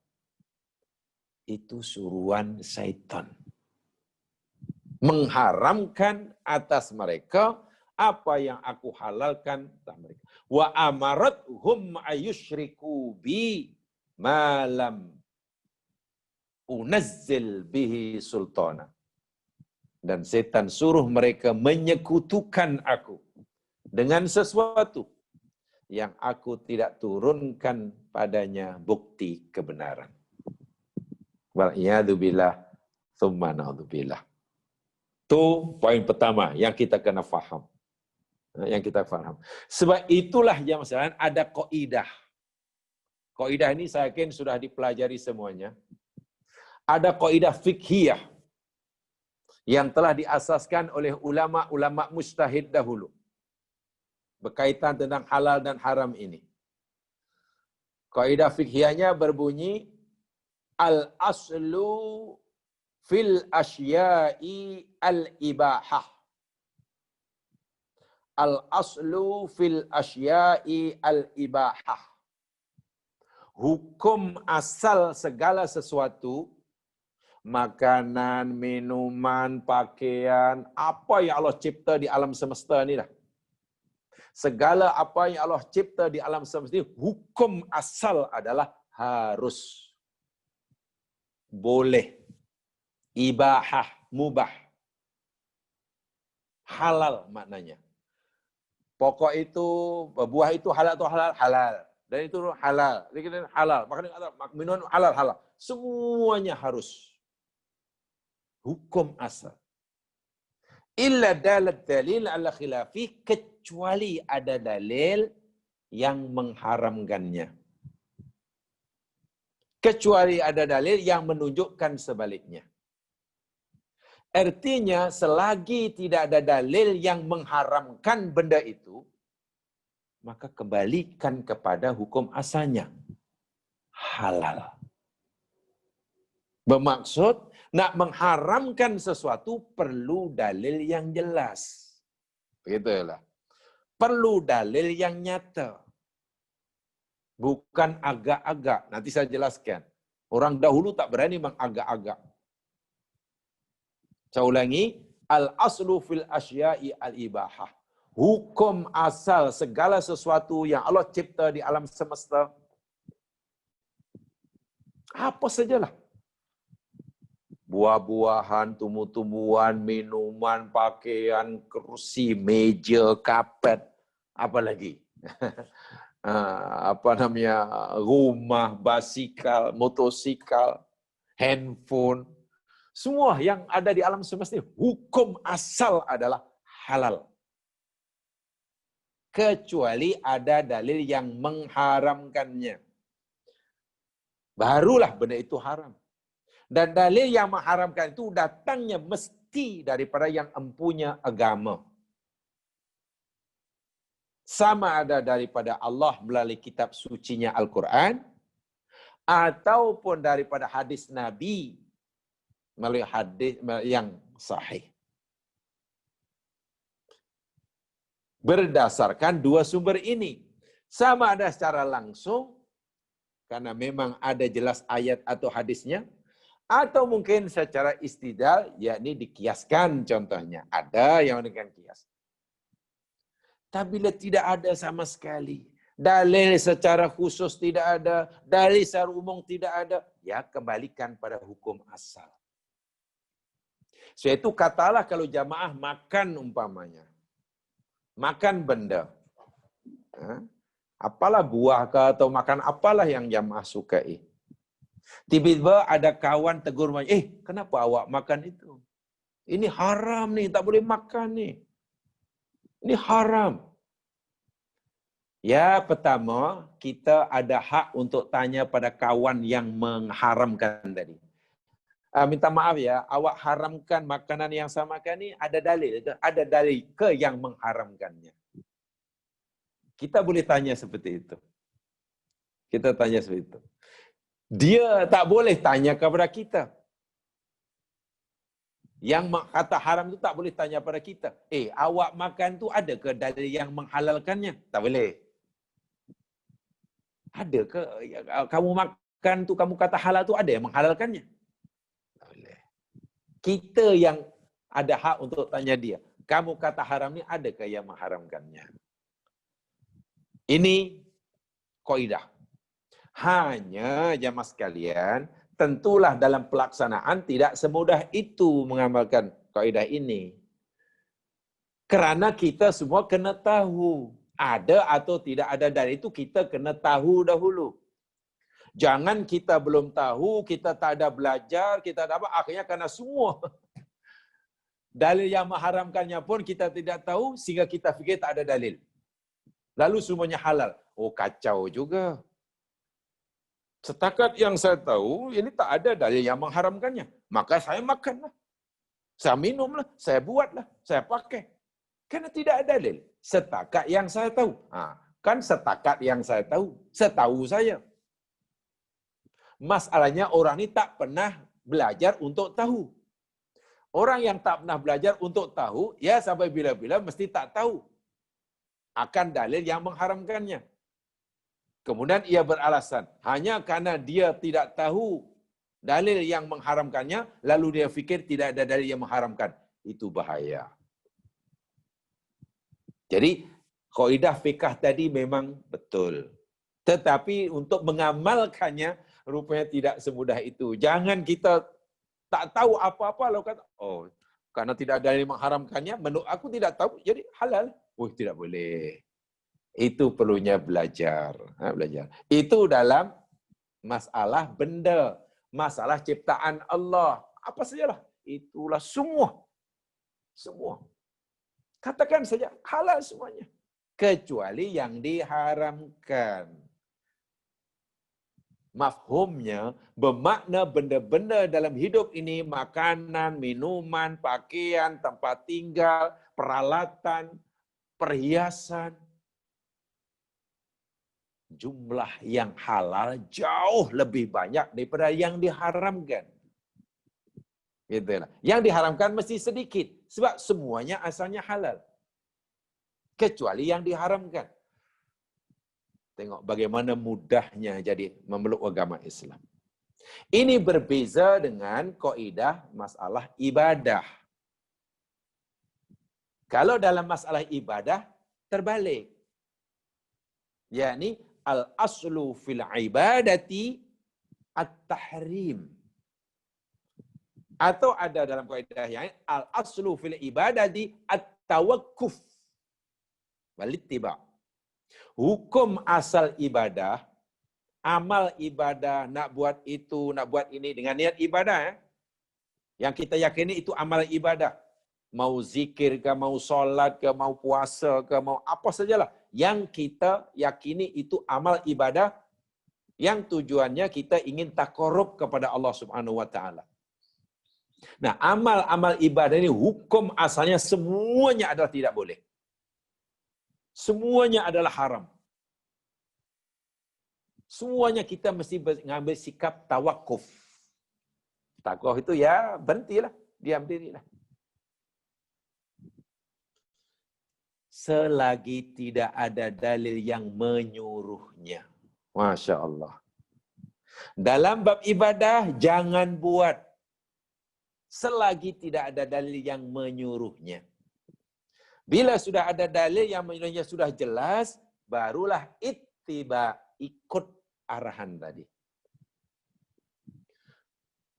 Itu suruhan syaitan. Mengharamkan atas mereka apa yang aku halalkan atas mereka. Wa amarathum ayusyriku bi ma lam unazzil bihi sultana. Dan setan suruh mereka menyekutukan aku dengan sesuatu yang aku tidak turunkan padanya bukti kebenaran. Wal'iyadzubillah, thumma na'udzubillah. Itu poin pertama yang kita kena faham. Yang kita faham. Sebab itulah yang masalah ada kaidah. Kaidah ini saya yakin sudah dipelajari semuanya. Ada kaidah fikhiyah yang telah diasaskan oleh ulama-ulama mujtahid dahulu. Berkaitan tentang halal dan haram ini. Kaidah fikhiyahnya berbunyi, al-aslu fil asya'i al-ibahah. Al-aslu fil asya'i al-ibahah. Hukum asal segala sesuatu, makanan, minuman, pakaian, apa yang Allah cipta di alam semesta ni dah. Segala apa yang Allah cipta di alam semesta ini, hukum asal adalah harus. Boleh. Ibahah, mubah. Halal maknanya. Pokok itu, buah itu halal atau halal? Halal. Dan itu halal. Halal. Minuman halal, halal. Semuanya harus. Hukum asal. Illa dalat dalil ala khilafi, kecuali ada dalil yang mengharamkannya. Kecuali ada dalil yang menunjukkan sebaliknya. Artinya, selagi tidak ada dalil yang mengharamkan benda itu, maka kembalikan kepada hukum asalnya. Halal. Bermaksud, nak mengharamkan sesuatu perlu dalil yang jelas. Begitulah. Perlu dalil yang nyata. Bukan agak-agak. Nanti saya jelaskan. Orang dahulu tak berani mengagak-agak. Saya ulangi. Al-aslu fil asya'i al-ibahah. Hukum asal segala sesuatu yang Allah cipta di alam semesta. Apa sajalah. Buah-buahan, tumbuh-tumbuhan, minuman, pakaian, kursi, meja, kapet. Apa lagi? Rumah, basikal, motosikal, handphone. Semua yang ada di alam semesta ini, hukum asal adalah halal. Kecuali ada dalil yang mengharamkannya. Barulah benda itu haram. Dan dalil yang mengharamkan itu datangnya mesti pasti daripada yang empunya agama. Sama ada daripada Allah melalui kitab sucinya Al-Quran, ataupun daripada hadis Nabi melalui hadis yang sahih. Berdasarkan dua sumber ini. Sama ada secara langsung, karena memang ada jelas ayat atau hadisnya, atau mungkin secara istidlal, yakni dikiaskan contohnya. Ada yang dengan kias. Tapi bila tidak ada sama sekali, dalil secara khusus tidak ada, dalil secara umum tidak ada, ya kembalikan pada hukum asal. So itu katalah kalau jamaah makan umpamanya, makan benda, apalah buah ke atau makan apalah yang jamaah sukai. Tiba-tiba ada kawan tegur, kenapa awak makan itu? Ini haram nih, tak boleh makan nih. Ini haram. Ya, pertama, kita ada hak untuk tanya pada kawan yang mengharamkan tadi. Minta maaf ya, awak haramkan makanan yang saya makan ni, ada dalil? Ada dalil ke yang mengharamkannya? Kita boleh tanya seperti itu. Kita tanya seperti itu. Dia tak boleh tanya kepada kita. Yang kata haram tu tak boleh tanya pada kita. Awak makan tu ada ke dalil yang menghalalkannya? Tak boleh. Ada ke kamu makan tu, kamu kata halal tu ada yang menghalalkannya? Tak boleh. Kita yang ada hak untuk tanya dia. Kamu kata haram ni ada ke yang mengharamkannya? Ini kaidah. Hanya jamaah sekalian, tentulah dalam pelaksanaan tidak semudah itu mengamalkan kaidah ini. Kerana kita semua kena tahu ada atau tidak ada dalil itu, kita kena tahu dahulu. Jangan kita belum tahu, kita tak ada belajar, kita tak apa, akhirnya karena semua dalil yang mengharamkannya pun kita tidak tahu sehingga kita fikir tak ada dalil. Lalu semuanya halal. Oh, kacau juga. Setakat yang saya tahu, ini tak ada dalil yang mengharamkannya. Maka saya makanlah. Saya minumlah, saya buatlah, saya pakai. Karena tidak ada dalil. Setakat yang saya tahu. Kan setakat yang saya tahu. Setahu saya. Masalahnya orang ini tak pernah belajar untuk tahu. Orang yang tak pernah belajar untuk tahu, ya sampai bila-bila mesti tak tahu akan dalil yang mengharamkannya. Kemudian ia beralasan, hanya karena dia tidak tahu dalil yang mengharamkannya, lalu dia fikir tidak ada dalil yang mengharamkan. Itu bahaya. Jadi, kaidah fikah tadi memang betul. Tetapi untuk mengamalkannya, rupanya tidak semudah itu. Jangan kita tak tahu apa-apa, lalu kata, karena tidak ada dalil yang mengharamkannya, menurut aku tidak tahu, jadi halal. Tidak boleh. Itu perlunya belajar. Belajar. Itu dalam masalah benda. Masalah ciptaan Allah. Apa sajalah. Itulah semua. Semua. Katakan saja, halal semuanya. Kecuali yang diharamkan. Mafhumnya, bermakna benda-benda dalam hidup ini, makanan, minuman, pakaian, tempat tinggal, peralatan, perhiasan, jumlah yang halal jauh lebih banyak daripada yang diharamkan. Itulah. Yang diharamkan mesti sedikit. Sebab semuanya asalnya halal. Kecuali yang diharamkan. Tengok bagaimana mudahnya jadi memeluk agama Islam. Ini berbeza dengan kaidah masalah ibadah. Kalau dalam masalah ibadah, terbalik. Yakni, al-aslu fil ibadati at-tahrim. Atau ada dalam kaidah yang al-aslu fil ibadati at-tawakkuf walittiba. Hukum asal ibadah, amal ibadah, nak buat itu, nak buat ini dengan niat ibadah. Yang kita yakini itu amal ibadah. Mau zikir ke, mau solat ke, mau puasa ke, mau apa sajalah. Yang kita yakini itu amal ibadah yang tujuannya kita ingin takarrub kepada Allah Subhanahu wa taala. Nah, amal-amal ibadah ini hukum asalnya semuanya adalah tidak boleh. Semuanya adalah haram. Semuanya kita mesti mengambil sikap tawakuf. Tawakuf itu ya berhentilah, diam dirilah. Selagi tidak ada dalil yang menyuruhnya. Masya Allah. Dalam bab ibadah, jangan buat. Selagi tidak ada dalil yang menyuruhnya. Bila sudah ada dalil yang menyuruhnya sudah jelas, barulah ittiba, ikut arahan tadi.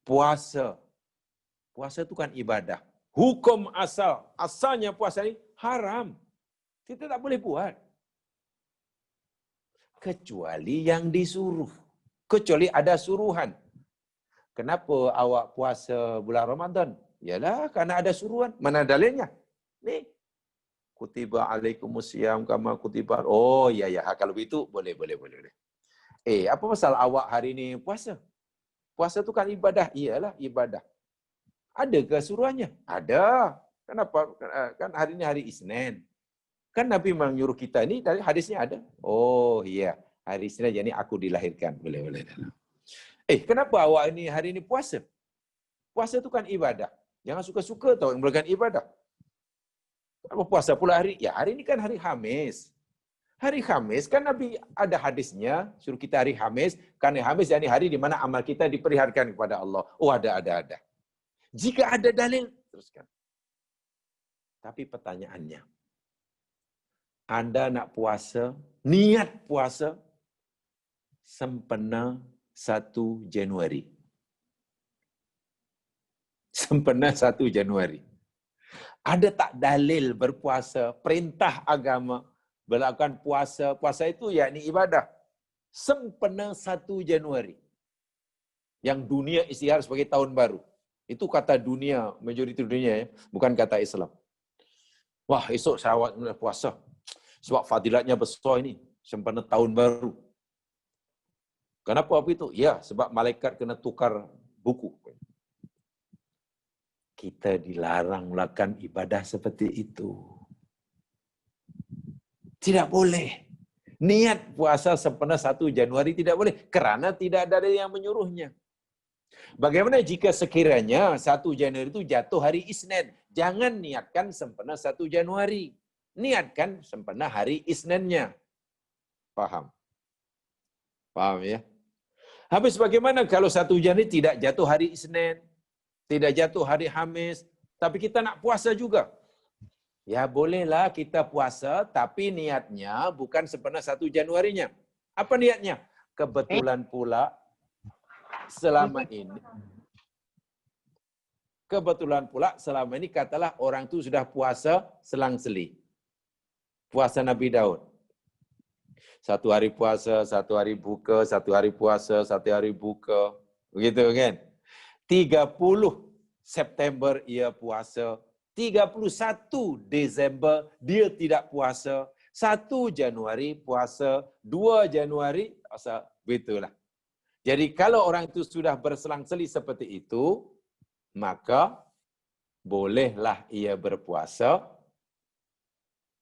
Puasa. Puasa itu kan ibadah. Hukum asalnya puasa ini haram. Kita tak boleh buat. Kecuali yang disuruh. Kecuali ada suruhan. Kenapa awak puasa bulan Ramadan? Yalah, karena ada suruhan. Mana dalilnya? Nih. Kutiba alaikumusiyam kama kutiba. Oh, ya. Kalau begitu, boleh. Apa pasal awak hari ini puasa? Puasa itu kan ibadah. Iyalah, ibadah. Ada ke suruhannya? Ada. Kenapa? Kan hari ini hari Isnin. Kan Nabi menyuruh kita ini, dari hadisnya ada. Oh, iya. Hari Isnin, jadi aku dilahirkan. Boleh. Kenapa awak ini hari ini puasa? Puasa itu kan ibadah. Jangan suka-suka tahu yang melakukan ibadah. Apa puasa pula hari? Ya, hari ini kan hari Khamis. Hari Khamis kan Nabi ada hadisnya, suruh kita hari Khamis, karena Khamis jadi hari di mana amal kita diperlihatkan kepada Allah. Oh, ada. Jika ada dalil, teruskan. Tapi pertanyaannya, Anda nak puasa, niat puasa, sempena 1 Januari. Sempena 1 Januari. Ada tak dalil berpuasa, perintah agama, melakukan puasa. Puasa itu yakni ibadah. Sempena 1 Januari. Yang dunia istighfar sebagai tahun baru. Itu kata dunia, majoriti dunia ya, bukan kata Islam. Wah, esok saya awak puasa. Sebab fadilatnya besar ini, sempena tahun baru. Kenapa begitu? Ya, sebab malaikat kena tukar buku. Kita dilarang melakukan ibadah seperti itu. Tidak boleh. Niat puasa sempena 1 Januari tidak boleh. Kerana tidak ada yang menyuruhnya. Bagaimana jika sekiranya 1 Januari itu jatuh hari Isnin? Jangan niatkan sempena 1 Januari. Niatkan sempena hari Isninnya. Paham? Paham ya? Habis bagaimana kalau 1 Januari tidak jatuh hari Isnin? Tidak jatuh hari Khamis? Tapi kita nak puasa juga. Ya bolehlah kita puasa, tapi niatnya bukan sempena 1 Januarinya. Apa niatnya? Kebetulan pula selama ini katalah orang itu sudah puasa selang-seli. Puasa Nabi Daud. 1 hari puasa, 1 hari buka, 1 hari puasa, 1 hari buka. Begitu kan? 30 September ia puasa. 31 Desember dia tidak puasa. 1 Januari puasa. 2 Januari puasa. Begitulah. Jadi kalau orang itu sudah berselang-seli seperti itu, maka bolehlah ia berpuasa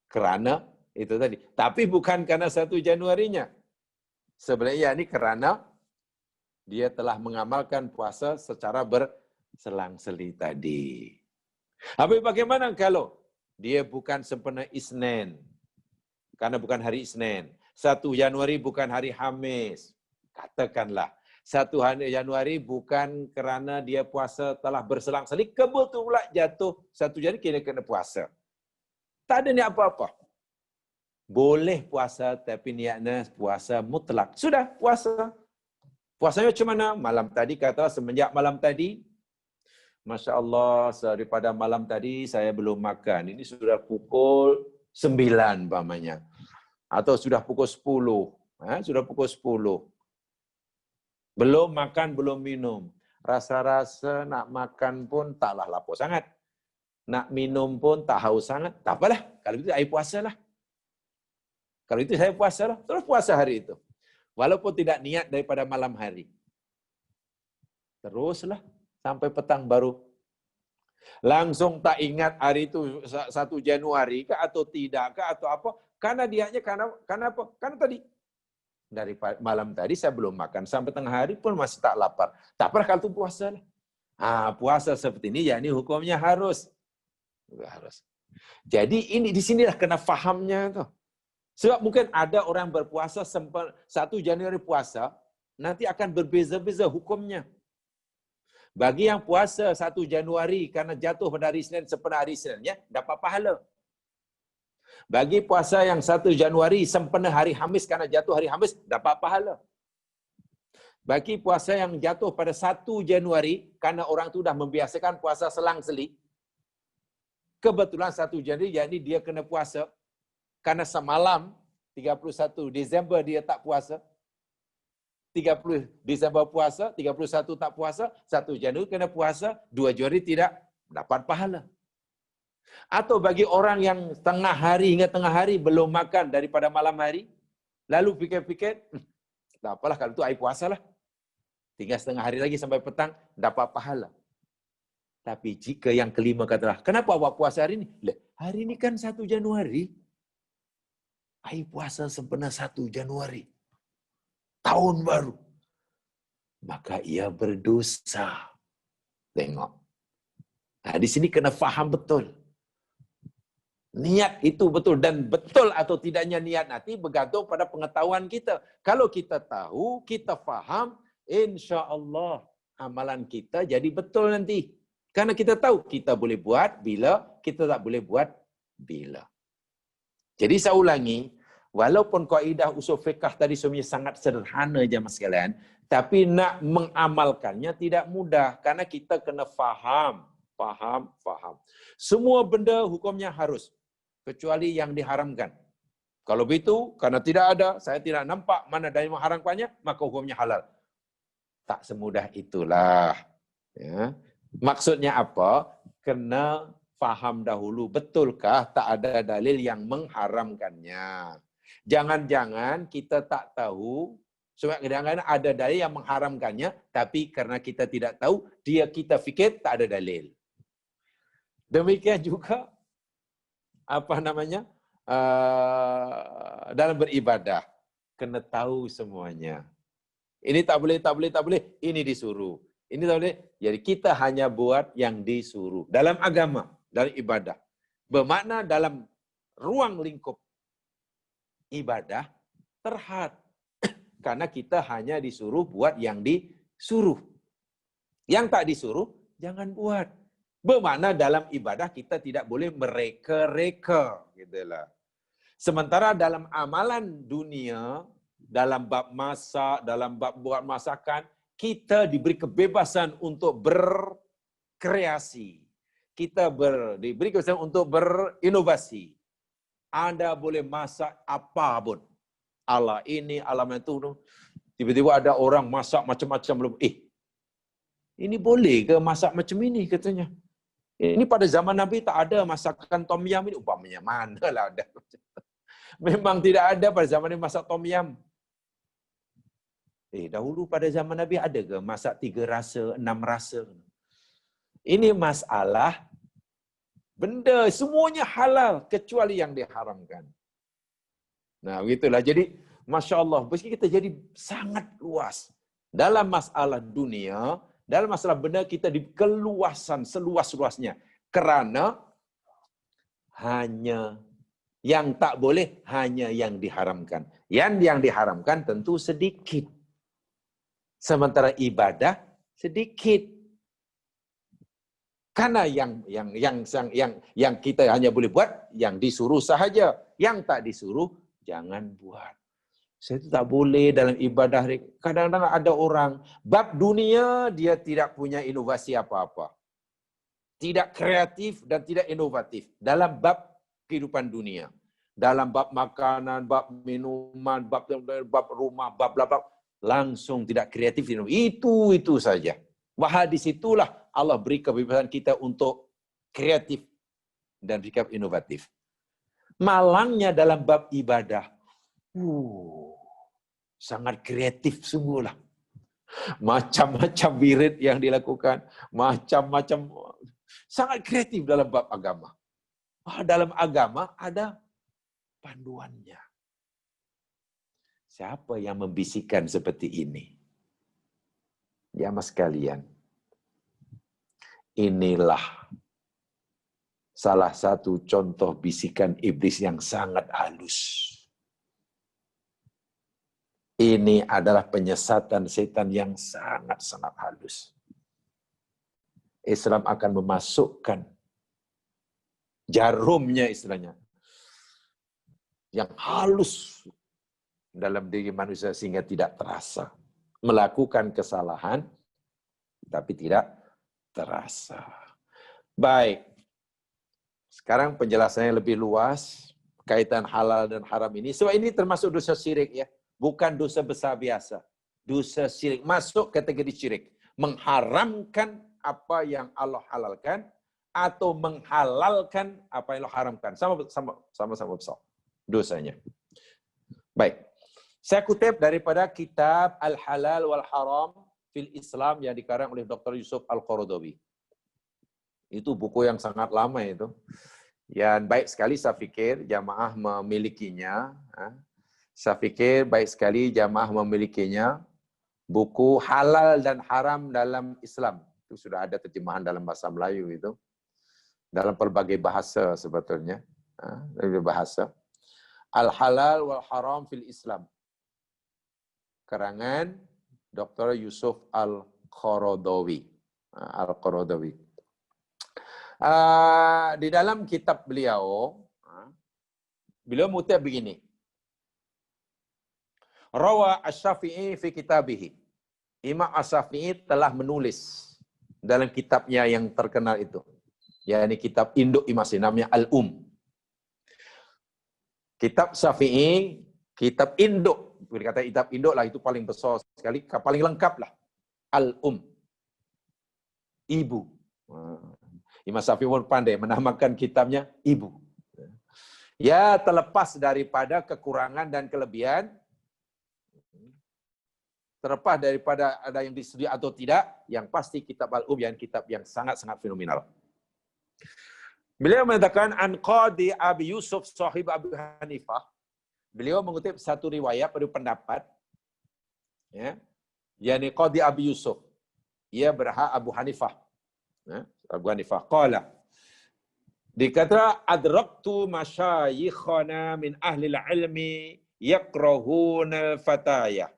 kerana itu tadi. Tapi bukan karena 1 Januarinya. Sebenarnya ini kerana dia telah mengamalkan puasa secara berselang-seli tadi. Tapi bagaimana kalau dia bukan sempena Isnin? Karena bukan hari Isnin. 1 Januari bukan hari Khamis. Katakanlah 1 Januari bukan kerana dia puasa telah berselang-seli, kebetulan jatuh 1 Januari kena puasa. Tak ada niat apa-apa. Boleh puasa tapi niatnya puasa mutlak. Sudah puasa. Puasanya macam mana? Malam tadi kata semenjak malam tadi, Masya Allah, daripada malam tadi saya belum makan. Ini sudah pukul 9 umpamanya. Atau sudah pukul 10. Sudah pukul 10. Belum makan, belum minum. Rasa-rasa nak makan pun taklah lapar sangat. Nak minum pun tak haus sangat. Tak apalah. Kalau itu saya puasalah. Kalau itu saya puasalah. Terus puasa hari itu. Walaupun tidak niat daripada malam hari. Teruslah. Sampai petang baru Langsung tak ingat hari itu 1 Januari kah atau tidak kah atau apa? Karena dianya karena apa? Karena tadi dari malam tadi saya belum makan sampai tengah hari pun masih tak lapar. Tak apa kalau itu puasa lah. Puasa seperti ini ya ini hukumnya harus. Jadi ini di sinilah kena fahamnya tuh. Sebab mungkin ada orang berpuasa 1 Januari puasa, nanti akan berbeza-beza hukumnya. Bagi yang puasa 1 Januari karena jatuh pada hari Senin sempena hari Seninnya, dapat pahala. Bagi puasa yang 1 Januari sempena hari Khamis karena jatuh hari Khamis, dapat pahala. Bagi puasa yang jatuh pada 1 Januari karena orang itu dah membiasakan puasa selang-seli, kebetulan 1 Januari, yakni dia kena puasa karena semalam 31 Desember dia tak puasa. 30 Desember puasa, 31 tak puasa, 1 Januari kena puasa, 2 Januari tidak dapat pahala. Atau bagi orang yang tengah hari hingga tengah hari belum makan daripada malam hari, lalu fikir-fikir, tak apalah kalau itu hari puasa lah. Tinggal setengah hari lagi sampai petang, dapat pahala. Tapi jika yang kelima katalah, kenapa awak puasa hari ini? Lah, hari ini kan 1 Januari. Hari puasa sempena 1 Januari. Tahun baru. Maka ia berdosa. Tengok. Nah, di sini kena faham betul. Niat itu betul. Dan betul atau tidaknya niat nanti bergantung pada pengetahuan kita. Kalau kita tahu, kita faham, insya Allah amalan kita jadi betul nanti. Karena kita tahu kita boleh buat bila, kita tak boleh buat bila. Jadi saya ulangi, walaupun kaidah usul fiqh tadi sebenarnya sangat sederhana jemaah sekalian, tapi nak mengamalkannya tidak mudah karena kita kena faham. Semua benda hukumnya harus kecuali yang diharamkan. Kalau begitu, karena tidak ada, saya tidak nampak mana dari mengharamkannya, maka hukumnya halal. Tak semudah itulah. Ya. Maksudnya apa? Kena faham dahulu, betulkah tak ada dalil yang mengharamkannya. Jangan-jangan kita tak tahu, sebab kadang-kadang ada dalil yang mengharamkannya, tapi karena kita tidak tahu, kita fikir tak ada dalil. Demikian juga, dalam beribadah, kena tahu semuanya. Ini tak boleh, ini disuruh. Ini tak boleh. Jadi kita hanya buat yang disuruh. Dalam agama, dalam ibadah. Bermakna dalam ruang lingkup ibadah, terhad. Karena kita hanya disuruh buat yang disuruh. Yang tak disuruh, jangan buat. Bermakna dalam ibadah kita tidak boleh mereka-reka. Gitulah. Sementara dalam amalan dunia, dalam bab masak, dalam bab buat masakan, kita diberi kebebasan untuk berkreasi. Kita diberi kebebasan untuk berinovasi. Anda boleh masak apa pun. Ala ini, ala itu. Tiba-tiba ada orang masak macam-macam. Ini boleh ke masak macam ini katanya? Ini pada zaman Nabi tak ada masakan tom yum ini. Umpamanya mana lah ada. Memang tidak ada pada zaman ini masak tom yum. Dahulu pada zaman Nabi ada ke masak 3 rasa, 6 rasa? Ini masalah benda semuanya halal kecuali yang diharamkan. Nah, begitulah. Jadi, Masya Allah, kita jadi sangat luas. Dalam masalah dunia, dalam masalah benda kita di keluasan seluas-luasnya. Kerana hanya yang tak boleh, hanya yang diharamkan. Yang diharamkan tentu sedikit. Sementara ibadah sedikit. Karena yang kita hanya boleh buat yang disuruh sahaja, yang tak disuruh jangan buat. Saya itu tak boleh dalam ibadah. Kadang-kadang ada orang bab dunia dia tidak punya inovasi apa-apa. Tidak kreatif dan tidak inovatif dalam bab kehidupan dunia. Dalam bab makanan, bab minuman, bab rumah, bab langsung tidak kreatif. Itu saja. Bahwa disitulah Allah beri kebebasan kita untuk kreatif dan bersikap inovatif. Malangnya dalam bab ibadah, sangat kreatif sungguhlah. Macam-macam wirid yang dilakukan, macam-macam Sangat kreatif dalam bab agama. Dalam agama ada panduannya. Siapa yang membisikkan seperti ini? Ya mas sekalian, inilah salah satu contoh bisikan iblis yang sangat halus. Ini adalah penyesatan setan yang sangat-sangat halus. Islam akan memasukkan jarumnya istilahnya, yang halus dalam diri manusia sehingga tidak terasa. Melakukan kesalahan, tapi tidak terasa. Baik. Sekarang penjelasannya lebih luas, kaitan halal dan haram ini. Sebab ini termasuk dosa syirik ya. Bukan dosa besar biasa. Dosa syirik. Masuk kategori syirik. Mengharamkan apa yang Allah halalkan, atau menghalalkan apa yang Allah haramkan. Sama-sama besar dosanya. Baik. Saya kutip daripada kitab Al-Halal wal Haram fil Islam yang dikarang oleh Dr. Yusuf Al-Qaradawi. Itu buku yang sangat lama itu. Yang baik sekali saya fikir jamaah memilikinya. Saya fikir baik sekali jamaah memilikinya. Buku Halal dan Haram dalam Islam. Itu sudah ada terjemahan dalam bahasa Melayu itu. Dalam pelbagai bahasa sebetulnya. Bahasa. Al-Halal wal Haram fil Islam. Karangan Dr. Yusuf Al-Qaradawi. Al-Qaradawi. Di dalam kitab beliau mengutip begini. Rawa Asy-Syafi'i fi kitabihi. Imam Asy-Syafi'i telah menulis dalam kitabnya yang terkenal itu. yakni kitab induk Imam Syafi'i namanya Al-Um. Kitab Syafi'i, kitab induk. Kata kitab induk lah, itu paling besar sekali, paling lengkap lah. Al-Um. Ibu. Imam Syafi'i pun pandai menamakan kitabnya Ibu. Ya, terlepas daripada kekurangan dan kelebihan, terlepas daripada ada yang disetujui atau tidak, yang pasti kitab Al-Um yang kitab yang sangat-sangat fenomenal. Beliau mengatakan an Qadi Abi Yusuf sahib Abu Hanifah. Beliau mengutip satu riwayat pada pendapat, ya, yakni Qadi Abi Yusuf. Ia berhak Abu Hanifah. Ya, Abu Hanifah qala, dikata adraktu masyayikhana min ahli ilmi yakrahuna al-fataya.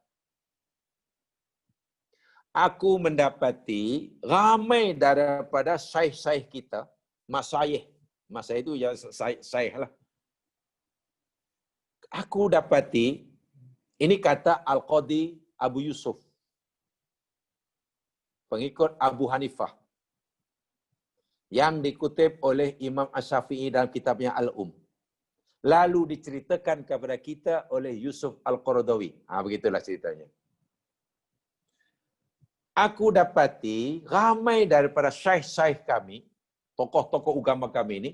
Aku mendapati ramai daripada syaikh-syaikh kita, masyayikh itu ya syaikh lah. Aku dapati, ini kata Al-Qadi Abu Yusuf, pengikut Abu Hanifah, yang dikutip oleh Imam Asy-Syafi'i dalam kitabnya Al-Um. Lalu diceritakan kepada kita oleh Yusuf Al-Qaradawi. Begitulah ceritanya. Aku dapati ramai daripada syaikh-syaikh kami, tokoh-tokoh agama kami ini,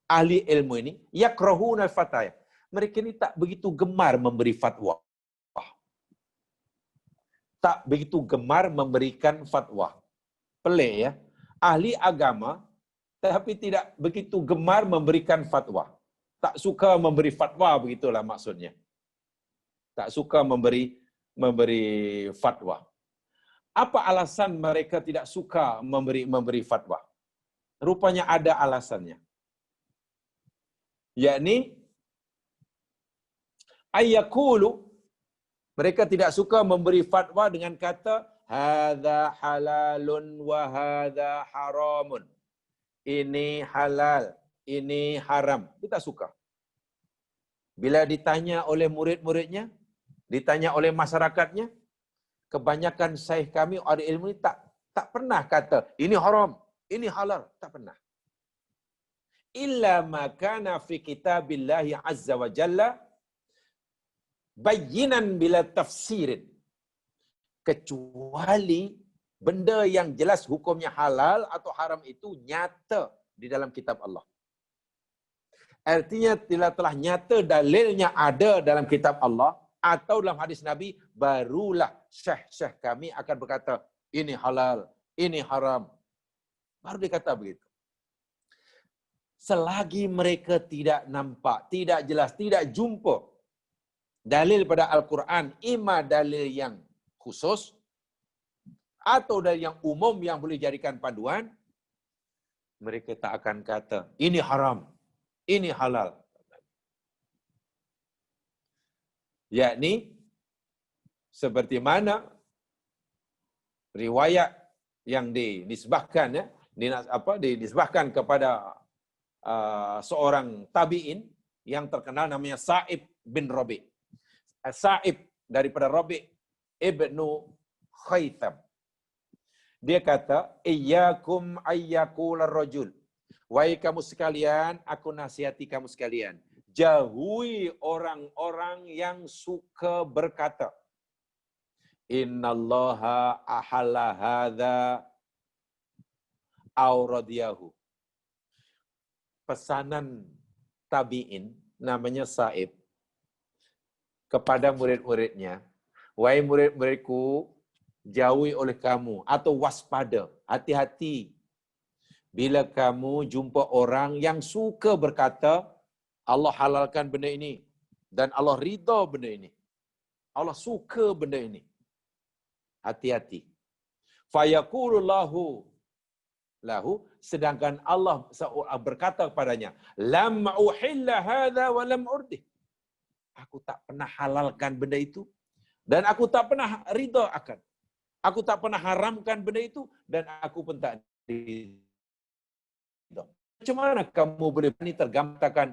ahli ilmu ini, yakrahuna al-fataya. Mereka ini tak begitu gemar memberi fatwa. Tak begitu gemar memberikan fatwa. Pelik ya. Ahli agama, tapi tidak begitu gemar memberikan fatwa. Tak suka memberi fatwa, begitulah maksudnya. Tak suka memberi fatwa. Apa alasan mereka tidak suka memberi fatwa? Rupanya ada alasannya. Yakni ayyakulu, mereka tidak suka memberi fatwa dengan kata hadza halalun wa hadza haramun. Ini halal, ini haram. Kita suka. Bila ditanya oleh murid-muridnya, ditanya oleh masyarakatnya, kebanyakan syekh kami ada ilmu ini tak pernah kata ini haram, ini halal, tak pernah. Illa ma kana fi kitabillahi azza wa jalla bayyinan bila tafsirin. Kecuali benda yang jelas hukumnya halal atau haram itu nyata di dalam kitab Allah. Artinya telah nyata dalilnya ada dalam kitab Allah atau dalam hadis Nabi, barulah syekh-syekh kami akan berkata ini halal, ini haram. Baru dia kata begitu. Selagi mereka tidak nampak, tidak jelas, tidak jumpa dalil pada Al-Quran, ima dalil yang khusus, atau dalil yang umum yang boleh jadikan panduan, mereka tak akan kata, ini haram, ini halal. Yakni, seperti mana riwayat yang dinisbahkan, dinisbahkan kepada seorang tabi'in yang terkenal namanya Sa'ib bin Rabi'. Sa'ib daripada Rabi' ibnu Khaitam. Dia kata, iyyakum ayyaqulur rajul. Wahai kamu sekalian, aku nasihati kamu sekalian. Jauhi orang-orang yang suka berkata, innallaha ahalla hadza aw radiyahu. Pesanan tabi'in namanya Sa'ib kepada murid-muridnya, wahai murid-muridku, jauhi oleh kamu atau waspada, hati-hati bila kamu jumpa orang yang suka berkata Allah halalkan benda ini dan Allah ridha benda ini. Allah suka benda ini. Hati-hati. Fayaqulullahu lahu, sedangkan Allah berkata kepadanya, lam uhilla hadza wa lam urdih. Aku tak pernah halalkan benda itu dan aku tak pernah ridha akan. Aku tak pernah haramkan benda itu dan aku pun tak ridha. Macam mana kamu boleh berani tergambarkan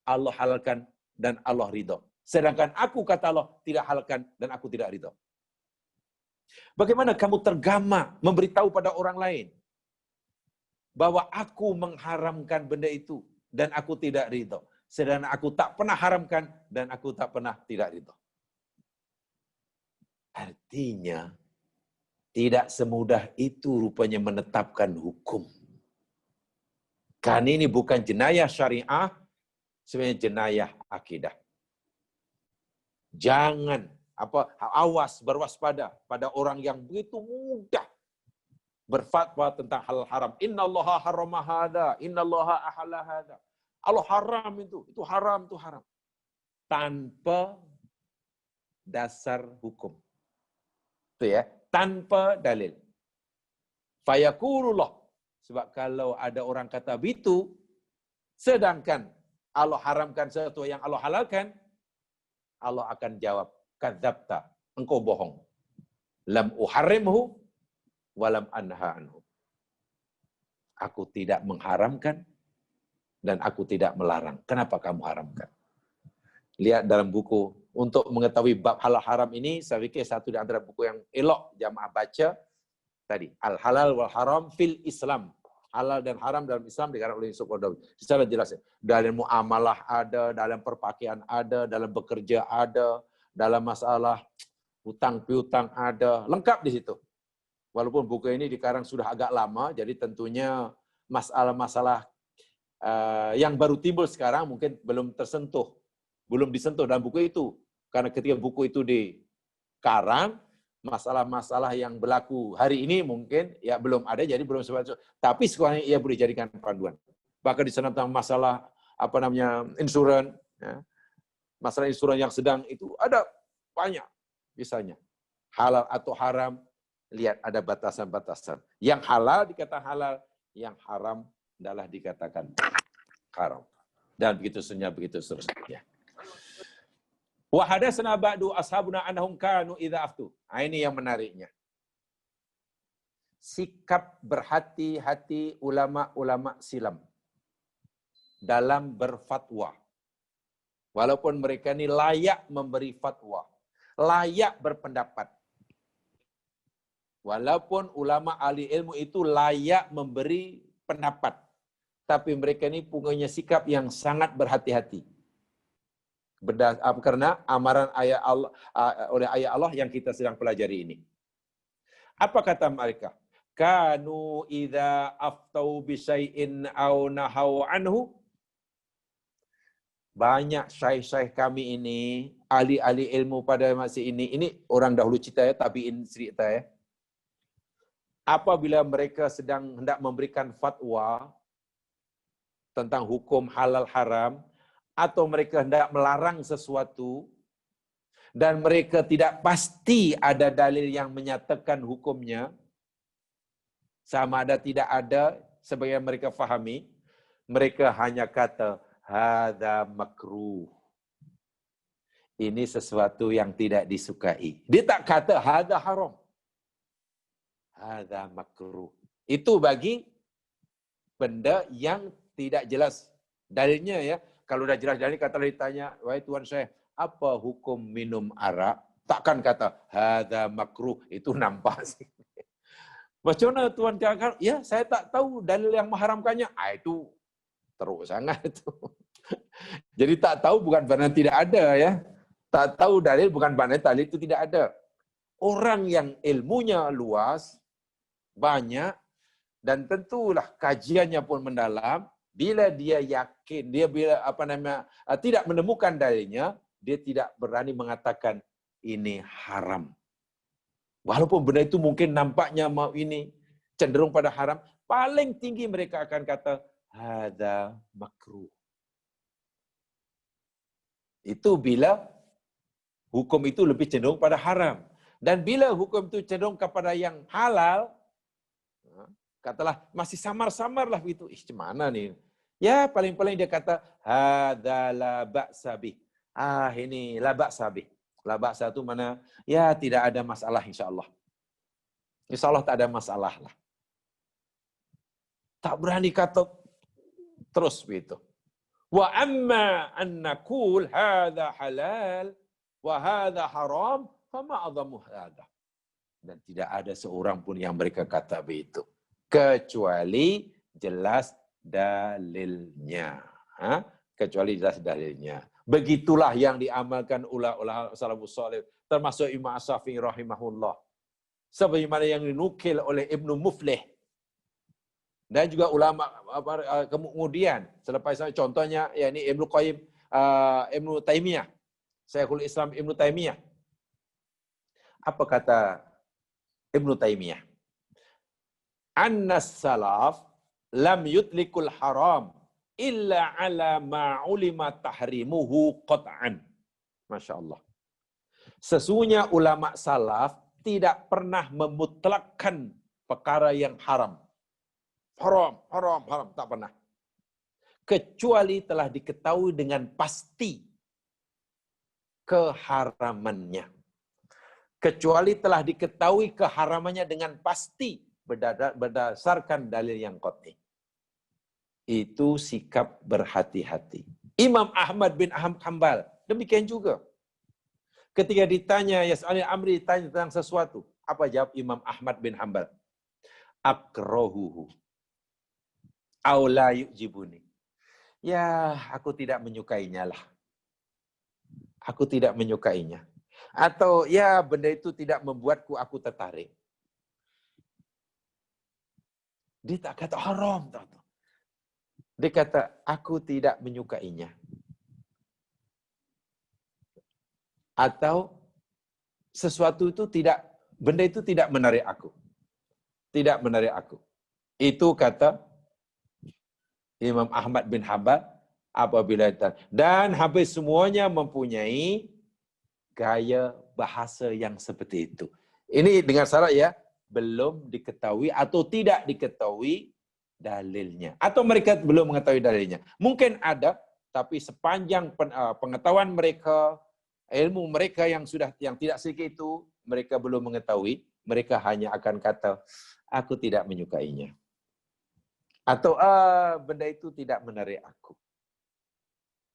Allah halalkan dan Allah ridha, sedangkan aku kata Allah tidak halalkan dan aku tidak ridha? Bagaimana kamu tergama memberitahu pada orang lain bahwa aku mengharamkan benda itu dan aku tidak ridha, sedangkan aku tak pernah haramkan dan aku tak pernah tidak ridha? Artinya tidak semudah itu rupanya menetapkan hukum. Kan ini bukan jenayah syariah, sebenarnya jenayah akidah. Jangan awas, berwaspada pada orang yang begitu mudah berfatwa tentang hal haram. Innallaha harrama hada, innallaha ahalla hada. Allah haram itu haram, itu haram. Tanpa dasar hukum. Itu ya, tanpa dalil. Fayaqulullah. Sebab kalau ada orang kata begitu, sedangkan Allah haramkan sesuatu yang Allah halalkan, Allah akan jawab, kadzabta, engkau bohong. Lam uharrimhu wa lam anha anhu. Aku tidak mengharamkan dan aku tidak melarang. Kenapa kamu haramkan? Lihat dalam buku, untuk mengetahui bab halal haram ini, saya fikir satu di antara buku yang elok jamaah baca tadi, Al-Halal wal Haram fil Islam. Halal dan haram dalam Islam dikarang oleh Yusuf Qaradawi. Secara jelas, dalam muamalah ada, dalam perpakaian ada, dalam bekerja ada, dalam masalah hutang piutang ada, lengkap di situ. Walaupun buku ini dikarang sudah agak lama, jadi tentunya masalah-masalah yang baru timbul sekarang mungkin belum disentuh dalam buku itu. Karena ketika buku itu dikarang, masalah-masalah yang berlaku hari ini mungkin ya belum ada, jadi belum sempat. Tapi sekarang ia boleh jadikan panduan. Bahkan di sana tentang masalah insurans, ya. Masalah insurans yang sedang itu ada banyak misalnya. Halal atau haram, lihat ada batasan-batasan. Yang halal dikatakan halal, yang haram adalah dikatakan haram. Dan begitu seterusnya. Wa hadatsana ba'du ashabuna annahum kanu idza aftu. Ini yang menariknya. Sikap berhati-hati ulama-ulama silam dalam berfatwa. Walaupun mereka ini layak memberi fatwa, layak berpendapat. Walaupun ulama ahli ilmu itu layak memberi pendapat, tapi mereka ini punya sikap yang sangat berhati-hati. Karena amaran ayat Allah, oleh ayat Allah yang kita sedang pelajari ini. Apa kata mereka? Kanu idza aftau bi syai'in aw nahau anhu. Banyak syekh-syekh kami ini, ahli-ahli ilmu pada masa ini orang dahulu cerita ya, tabi'in cerita ya. apabila mereka sedang hendak memberikan fatwa tentang hukum halal haram, atau mereka hendak melarang sesuatu, dan mereka tidak pasti ada dalil yang menyatakan hukumnya, sama ada tidak ada, sebagai mereka fahami, mereka hanya kata, hadza makruh. Ini sesuatu yang tidak disukai. Dia tak kata, hadza haram. Hadza makruh. Itu bagi benda yang tidak jelas dalilnya ya. Kalau dah jelas dalil, katalah ditanya, wahai Tuan Syekh, apa hukum minum arak? Takkan kata, hadza makruh. Itu nampak sih. Macam mana Tuan katakan, ya saya tak tahu dalil yang mengharamkannya. Itu teruk sangat itu. Jadi tak tahu bukan berarti tidak ada ya. Tak tahu dalil bukan berarti dalil itu tidak ada. Orang yang ilmunya luas, banyak, dan tentulah kajiannya pun mendalam, bila dia yakin, dia bila tidak menemukan dalilnya, dia tidak berani mengatakan ini haram. Walaupun benda itu mungkin nampaknya mau ini cenderung pada haram, paling tinggi mereka akan kata hadza makruh. Itu bila hukum itu lebih cenderung pada haram. Dan bila hukum itu cenderung kepada yang halal, katalah masih samar-samar lah begitu. Macam mana ni? Ya paling-paling dia kata hadza la ba'sa bih. Ini la ba'sa bih. La ba'sa itu mana? Ya tidak ada masalah insya-Allah. Insya-Allah tak ada masalah lah. Tak berani kata terus begitu. Wa amma an naqul hadza halal wa hadza haram fama adhamu hadza. Dan tidak ada seorang pun yang mereka kata begitu kecuali jelas dalilnya. Kecuali jelas dalilnya. Begitulah yang diamalkan ulama salafus saleh, termasuk Imam Asy-Syafi'i rahimahullah. Sebagaimana yang dinukil oleh Ibnu Muflih. Dan juga ulama kemudian selepas itu, contohnya yakni Ibnu Qayyim, Ibnu Taimiyah, Syekhul Islam Ibnu Taimiyah. Apa kata Ibnu Taimiyah? Annas salaf lam yutlikul haram illa ala ma ulima tahrimuhu qat'an. Masya Allah. Sesungguhnya ulama salaf tidak pernah memutlakkan perkara yang haram. Haram, haram, haram. Tak pernah. Kecuali telah diketahui dengan pasti keharamannya. Kecuali telah diketahui keharamannya dengan pasti berdasarkan dalil yang qat'i. Itu sikap berhati-hati. Imam Ahmad bin Hanbal demikian juga. Ketika ditanya Yas'alil Amri, ditanya tentang sesuatu, apa jawab Imam Ahmad bin Hanbal? Akrahuhu aw la yu'jibuni. Ya, aku tidak menyukainya lah. Aku tidak menyukainya. Atau ya benda itu tidak membuatku aku tertarik. Dia tak kata haram. Dia kata, aku tidak menyukainya. Atau sesuatu itu tidak, benda itu tidak menarik aku. Tidak menarik aku. Itu kata Imam Ahmad bin Hanbal apabila dan habis semuanya mempunyai gaya bahasa yang seperti itu. Ini dengan syarat ya, belum diketahui atau tidak diketahui dalilnya. Atau mereka belum mengetahui dalilnya. Mungkin ada, tapi sepanjang pengetahuan mereka, ilmu mereka yang tidak sedikit itu, mereka belum mengetahui, mereka hanya akan kata, aku tidak menyukainya. Atau benda itu tidak menarik aku.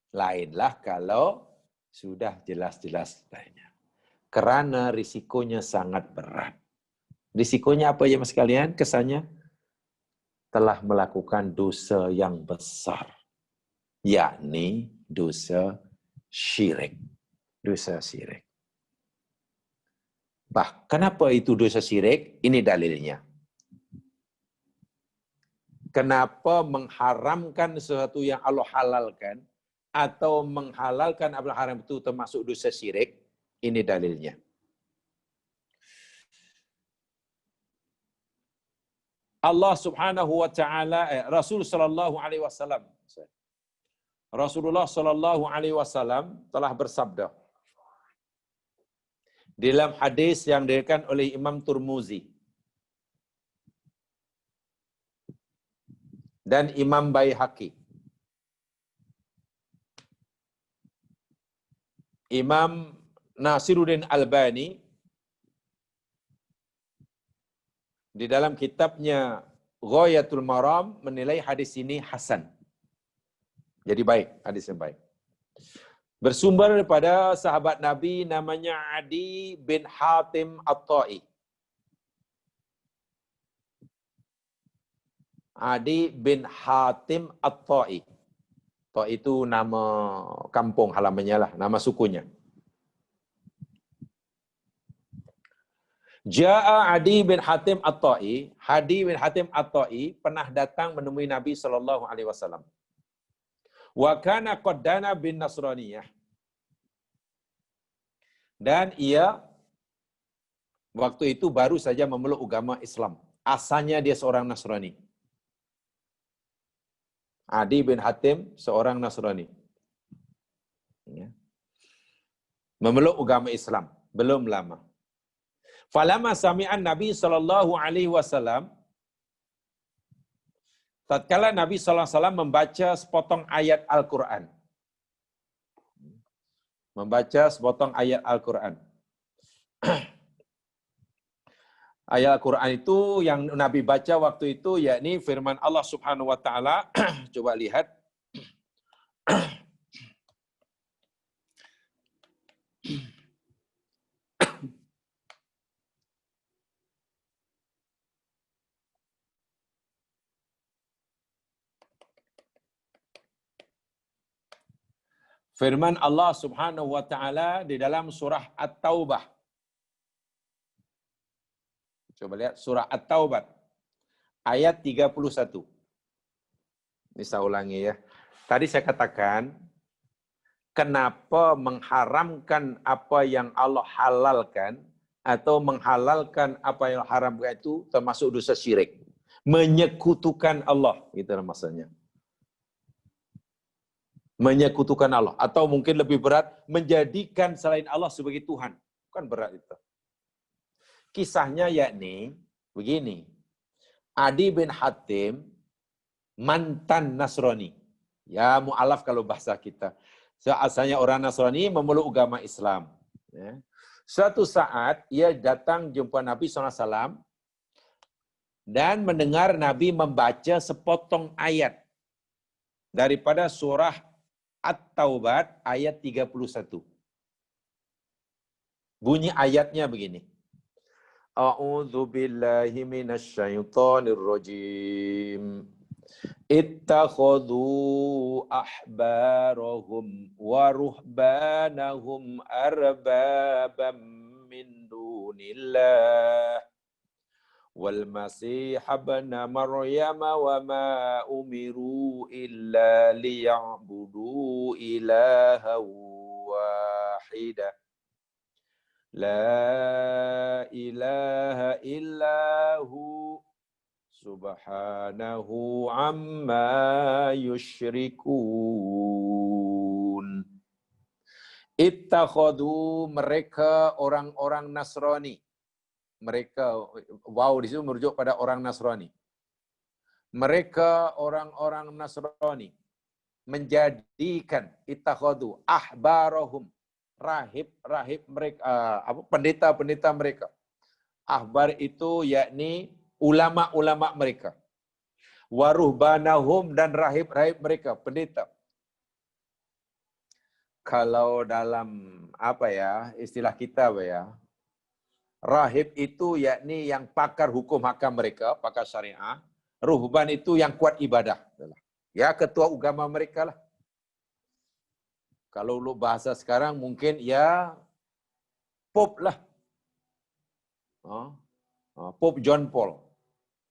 Lainlah kalau sudah jelas-jelas lainnya. Kerana risikonya sangat berat. Risikonya apa ya mas sekalian? Kesannya telah melakukan dosa yang besar. Yakni dosa syirik. Dosa syirik. Kenapa itu dosa syirik? Ini dalilnya. Kenapa mengharamkan sesuatu yang Allah halalkan atau menghalalkan apa haram itu termasuk dosa syirik? Ini dalilnya. Allah Subhanahu wa taala Rasul sallallahu alaihi wasallam Rasulullah sallallahu alaihi wasallam telah bersabda dalam hadis yang diriwayatkan oleh Imam Tirmizi dan Imam Baihaqi. Imam Nasiruddin Albani di dalam kitabnya Ghayatul Maram menilai hadis ini hasan. Jadi baik, hadisnya baik. Bersumber daripada sahabat Nabi namanya Adi bin Hatim At-Ta'i. Adi bin Hatim At-Ta'i. Ta'i itu nama kampung halamannya lah, nama sukunya. Ja'a Adi bin Hatim At-Ta'i. Adi bin Hatim At-Ta'i pernah datang menemui Nabi sallallahu alaihi wasallam. Wa kana qaddana bin Nasraniyah. Dan ia waktu itu baru saja memeluk agama Islam. Asalnya dia seorang Nasrani. Adi bin Hatim seorang Nasrani. Ya. Memeluk agama Islam belum lama. Falamma sami'an Nabi sallallahu alaihi wasallam, tatkala Nabi sallallahu alaihi wasallam membaca sepotong ayat Al-Qur'an. Membaca sepotong ayat Al-Qur'an. Ayat Al-Quran itu yang Nabi baca waktu itu yakni firman Allah Subhanahu wa taala. Coba lihat. Firman Allah Subhanahu wa taala di dalam surah At-Taubah. Coba lihat surah At-Taubah ayat 31. Ini saya ulangi ya. Tadi saya katakan kenapa mengharamkan apa yang Allah halalkan atau menghalalkan apa yang haramkan itu termasuk dosa syirik. Menyekutukan Allah, gitu maksudnya. Menyekutukan Allah. Atau mungkin lebih berat, menjadikan selain Allah sebagai Tuhan. Bukan berat itu. Kisahnya yakni begini. Adi bin Hatim mantan Nasrani. Ya mu'alaf kalau bahasa kita. So, asalnya orang Nasrani memeluk agama Islam. Ya. Suatu saat ia datang jumpa Nabi SAW dan mendengar Nabi membaca sepotong ayat daripada surah At-Taubah ayat 31. Bunyi ayatnya begini. A'udzu billahi minasy syaithanir rajim. Ittakhadhu ahbarahum wa ruhbanahum arbabam min dunillah wal masih ibn maryam wa ma umiru illa liya'budu ilaha wahidah la ilaha illahu subhanahu amma yusyrikun. Ittakhadhu, mereka orang-orang Nasrani. Mereka, wow, di situ merujuk pada orang Nasrani. Mereka orang-orang Nasrani menjadikan ittakhadhu ahbarahum, rahib-rahib mereka, pendeta-pendeta mereka. Ahbar itu yakni ulama-ulama mereka. Waruhbanahum, dan rahib-rahib mereka, pendeta. Kalau dalam istilah kita rahib itu yakni yang pakar hukum hakam mereka, pakar syariah. Ruhban itu yang kuat ibadah. Ya, ketua agama mereka lah. Kalau lu bahasa sekarang mungkin ya Pope lah. Pope John Paul.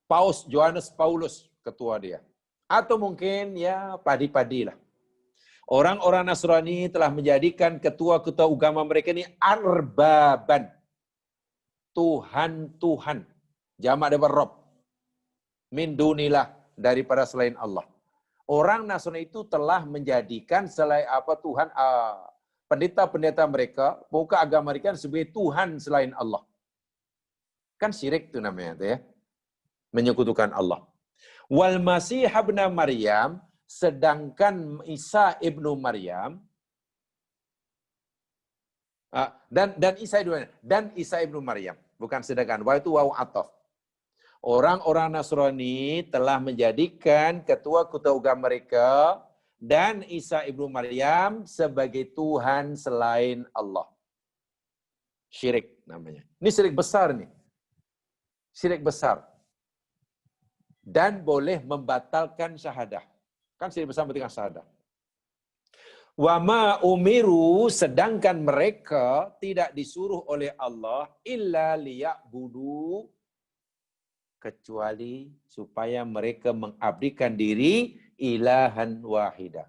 Paus Johannes Paulus, ketua dia. Atau mungkin ya padi-padi lah. Orang-orang Nasrani telah menjadikan ketua-ketua agama mereka ini arbaban. Tuhan-Tuhan. Jamak daripada Rob. min dunillah, daripada selain Allah. Orang Nasrani itu telah menjadikan selain Tuhan, pendeta-pendeta mereka, buka agama mereka sebagai Tuhan selain Allah. Kan syirik itu namanya, itu ya. Menyekutukan Allah. Wal Masih ibn Maryam, sedangkan Isa ibnu Maryam, dan Isa ibnu Maryam, bukan sedangkan, wa itu waw ataf. Orang-orang Nasrani telah menjadikan ketua-ketua agama mereka dan Isa ibnu Maryam sebagai Tuhan selain Allah. Syirik namanya. Ini syirik besar nih. Syirik besar. Dan boleh membatalkan syahadah. Kan syirik besar membatalkan syahadah. Wa ma umiru, sedangkan mereka tidak disuruh oleh Allah illa liya'budu, kecuali supaya mereka mengabdikan diri ilahan wahidah.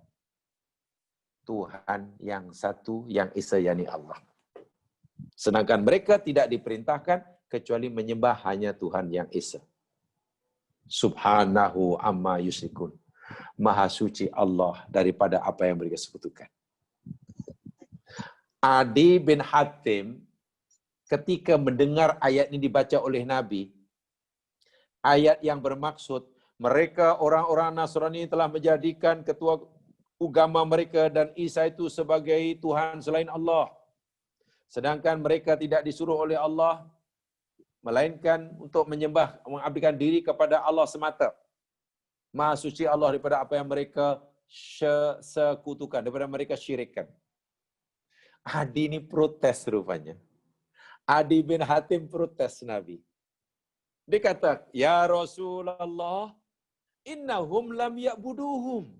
Tuhan yang satu, yang esa, yakni Allah. Sedangkan mereka tidak diperintahkan kecuali menyembah hanya Tuhan yang esa. Subhanahu amma yusyrikun. Maha suci Allah daripada apa yang mereka sekutukan. Adi bin Hatim ketika mendengar ayat ini dibaca oleh Nabi, ayat yang bermaksud mereka orang-orang Nasrani telah menjadikan ketua agama mereka dan Isa itu sebagai Tuhan selain Allah. Sedangkan mereka tidak disuruh oleh Allah melainkan untuk menyembah, mengabdikan diri kepada Allah semata. Maha suci Allah daripada apa yang mereka sekutukan, daripada mereka syirikkan. Adi ini protes rupanya. Adi bin Hatim protes Nabi. Dia kata, ya Rasulullah, innahum lam ya'buduhum.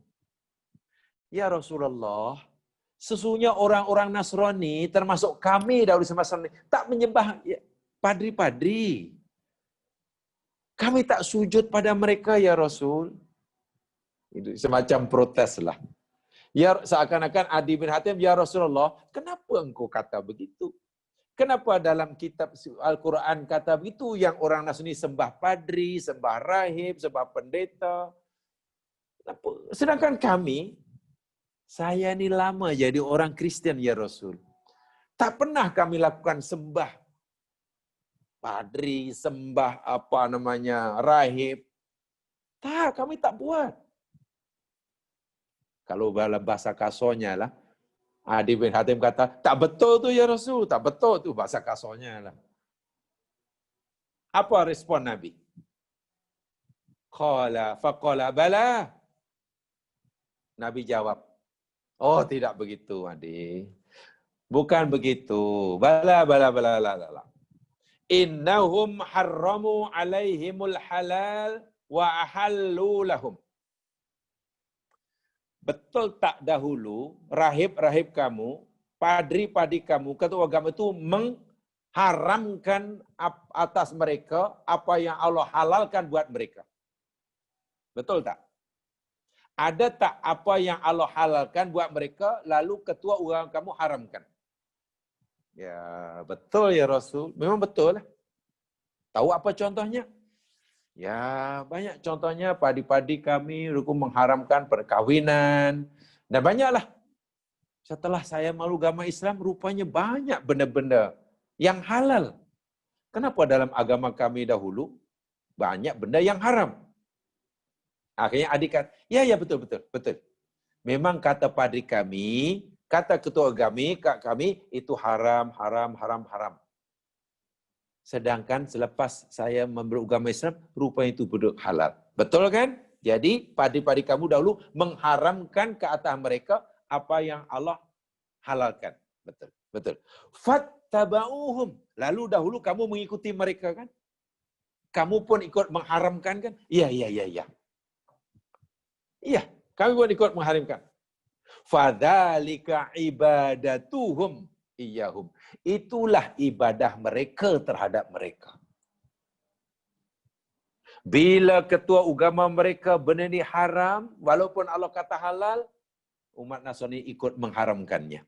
Ya Rasulullah, sesungguhnya orang-orang Nasrani, termasuk kami dahulu semasa Nasrani, tak menyembah padri-padri. Kami tak sujud pada mereka, ya Rasul. Itu semacam protes lah. Ya, seakan-akan Adi bin Hatim, ya Rasulullah, kenapa engkau kata begitu? Kenapa dalam kitab Al-Quran kata begitu, yang orang Nasrani sembah padri, sembah rahib, sembah pendeta? Kenapa? Sedangkan kami, saya ini lama jadi orang Kristen, ya Rasul. Tak pernah kami lakukan sembah padri, sembah rahib. Tak, kami tak buat. Kalau dalam bahasa kasonya lah, Adi bin Hatim kata, tak betul tu ya Rasul, tak betul tu bahasa kasonya lah. Apa respon Nabi? Faqala bala. Nabi jawab, oh tidak begitu Adi. Bukan begitu. Bala. Innahum harramu alaihimul halal wa ahallu lahum. Betul tak dahulu rahib-rahib kamu, padri-padri kamu, ketua agama itu mengharamkan atas mereka apa yang Allah halalkan buat mereka. Betul tak? Ada tak apa yang Allah halalkan buat mereka, lalu ketua agama kamu haramkan? Ya, betul ya Rasul. Memang betul lah. Tahu apa contohnya? Ya, banyak contohnya. Padi-padi kami rukun mengharamkan perkawinan. Dan banyaklah. Setelah saya masuk agama Islam, rupanya banyak benda-benda yang halal. Kenapa dalam agama kami dahulu, banyak benda yang haram? Akhirnya adik kata, ya betul. Memang kata padri kami, kata ketua kami, itu haram. Sedangkan selepas saya beragama Islam, rupanya itu betul halal. Betul kan? Jadi, padri-padri kamu dahulu mengharamkan ke atas mereka apa yang Allah halalkan. Betul. Fattaba'uhum. Lalu dahulu kamu mengikuti mereka kan? Kamu pun ikut mengharamkan kan? Iya, kami pun ikut mengharamkan. Fadzalika ibadatuhum iyahum. Itulah ibadah mereka terhadap mereka. Bila ketua agama mereka benda ini haram, walaupun Allah kata halal, umat Nasrani ikut mengharamkannya.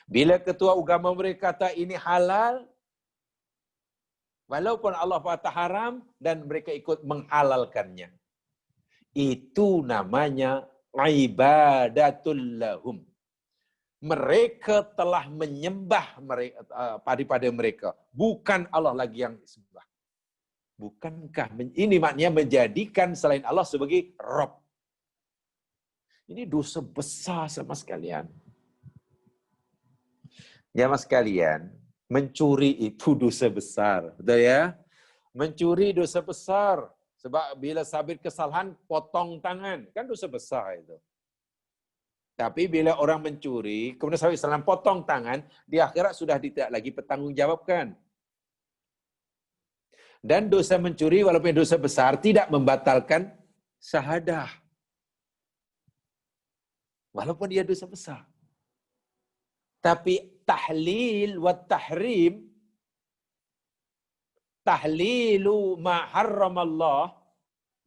Bila ketua agama mereka kata ini halal, Walaupun Allah kata haram dan mereka ikut menghalalkannya. Itu namanya ibadatul lahum. Mereka telah menyembah mereka daripada mereka, bukan Allah lagi yang disembah. Bukankah ini maknanya menjadikan selain Allah sebagai Rabb? Ini dosa besar sama sekalian. Ya mas sekalian, mencuri itu dosa besar, betul ya? Mencuri dosa besar. Sebab bila sabit kesalahan, potong tangan. Kan dosa besar itu. Tapi bila orang mencuri, kemudian sabit kesalahan, potong tangan, di akhirat sudah tidak lagi bertanggungjawabkan. Dan dosa mencuri, walaupun dosa besar, tidak membatalkan syahadah. Walaupun dia dosa besar. Tapi tahlil wa tahrim, tahlilu ma harramallah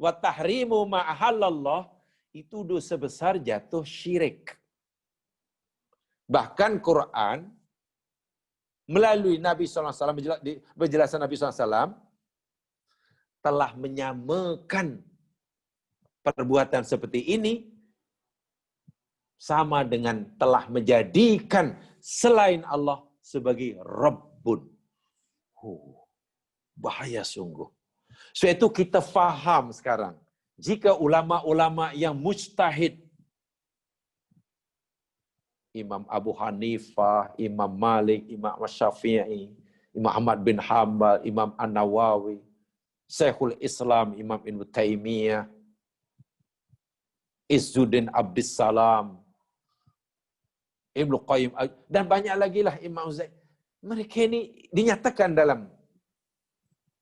wa tahrimu ma ahallallah, itu dosa besar jatuh syirik. Bahkan Quran melalui Nabi SAW, penjelasan Nabi SAW, telah menyamakan perbuatan seperti ini sama dengan telah menjadikan selain Allah sebagai Rabbun. Bahaya sungguh. So itu kita faham sekarang. Jika ulama-ulama yang mujtahid, Imam Abu Hanifah, Imam Malik, Imam Syafi'i, Imam Ahmad bin Hanbal, Imam An-Nawawi, Syekhul Islam, Imam Ibn Taimiyah, Izzuddin Abdissalam, Ibnu Qayyim, dan banyak lagi lah Imam Zaid. Mereka ini dinyatakan dalam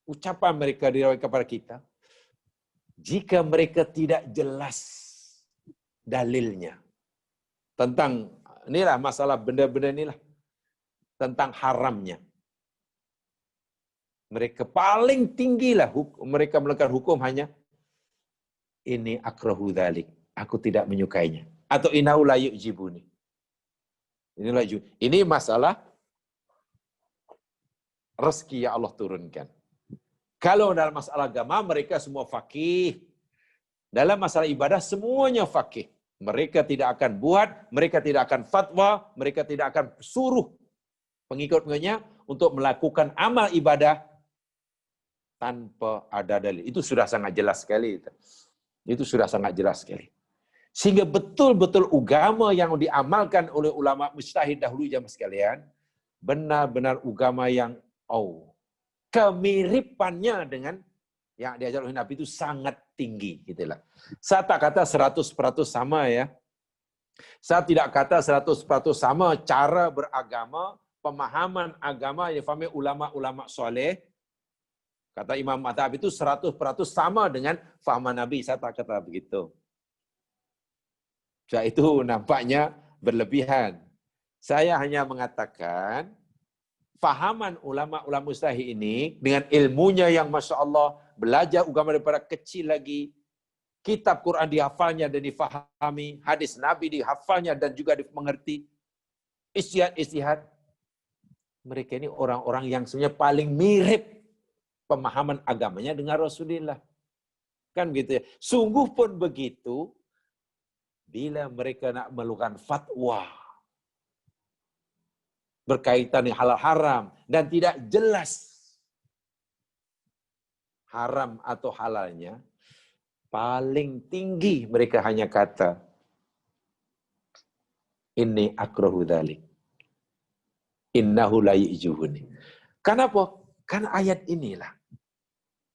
ucapan mereka diriwayatkan kepada kita, jika mereka tidak jelas dalilnya tentang inilah masalah benda-benda inilah, tentang haramnya, mereka paling tinggilah mereka melakukan hukum hanya ini akrahu dzalik, aku tidak menyukainya, atau innahu la yu'jibuni. Ini masalah rezeki yang Allah turunkan. Kalau dalam masalah agama mereka semua faqih. Dalam masalah ibadah semuanya faqih. Mereka tidak akan buat, mereka tidak akan fatwa, mereka tidak akan suruh pengikut-pengikutnya untuk melakukan amal ibadah tanpa ada dalil. Itu sudah sangat jelas sekali. Itu sudah sangat jelas sekali. Sehingga betul-betul agama yang diamalkan oleh ulama mujtahid dahulu jamaah sekalian, benar-benar agama yang kemiripannya dengan yang diajar oleh Nabi itu sangat tinggi. Gitulah. Saya tak kata 100% sama ya. Saya tidak kata 100% sama cara beragama, pemahaman agama yang difahami ulama-ulama soleh. Kata Imam Madhab itu 100% sama dengan fahaman Nabi. Saya tak kata begitu. Sebab itu nampaknya berlebihan. Saya hanya mengatakan, fahaman ulama-ulama mujtahid ini dengan ilmunya yang Masya Allah, belajar agama daripada kecil lagi, kitab Quran dihafalnya dan difahami, hadis Nabi dihafalnya dan juga dimengerti, istihad. Mereka ini orang-orang yang sebenarnya paling mirip pemahaman agamanya dengan Rasulullah. Kan gitu ya. Sungguh pun begitu, bila mereka nak melakukan fatwa berkaitan dengan halal haram dan tidak jelas haram atau halalnya, paling tinggi mereka hanya kata inni akrahu dzalik, innahu la yu'jibuni. Kenapa? Karena ayat inilah.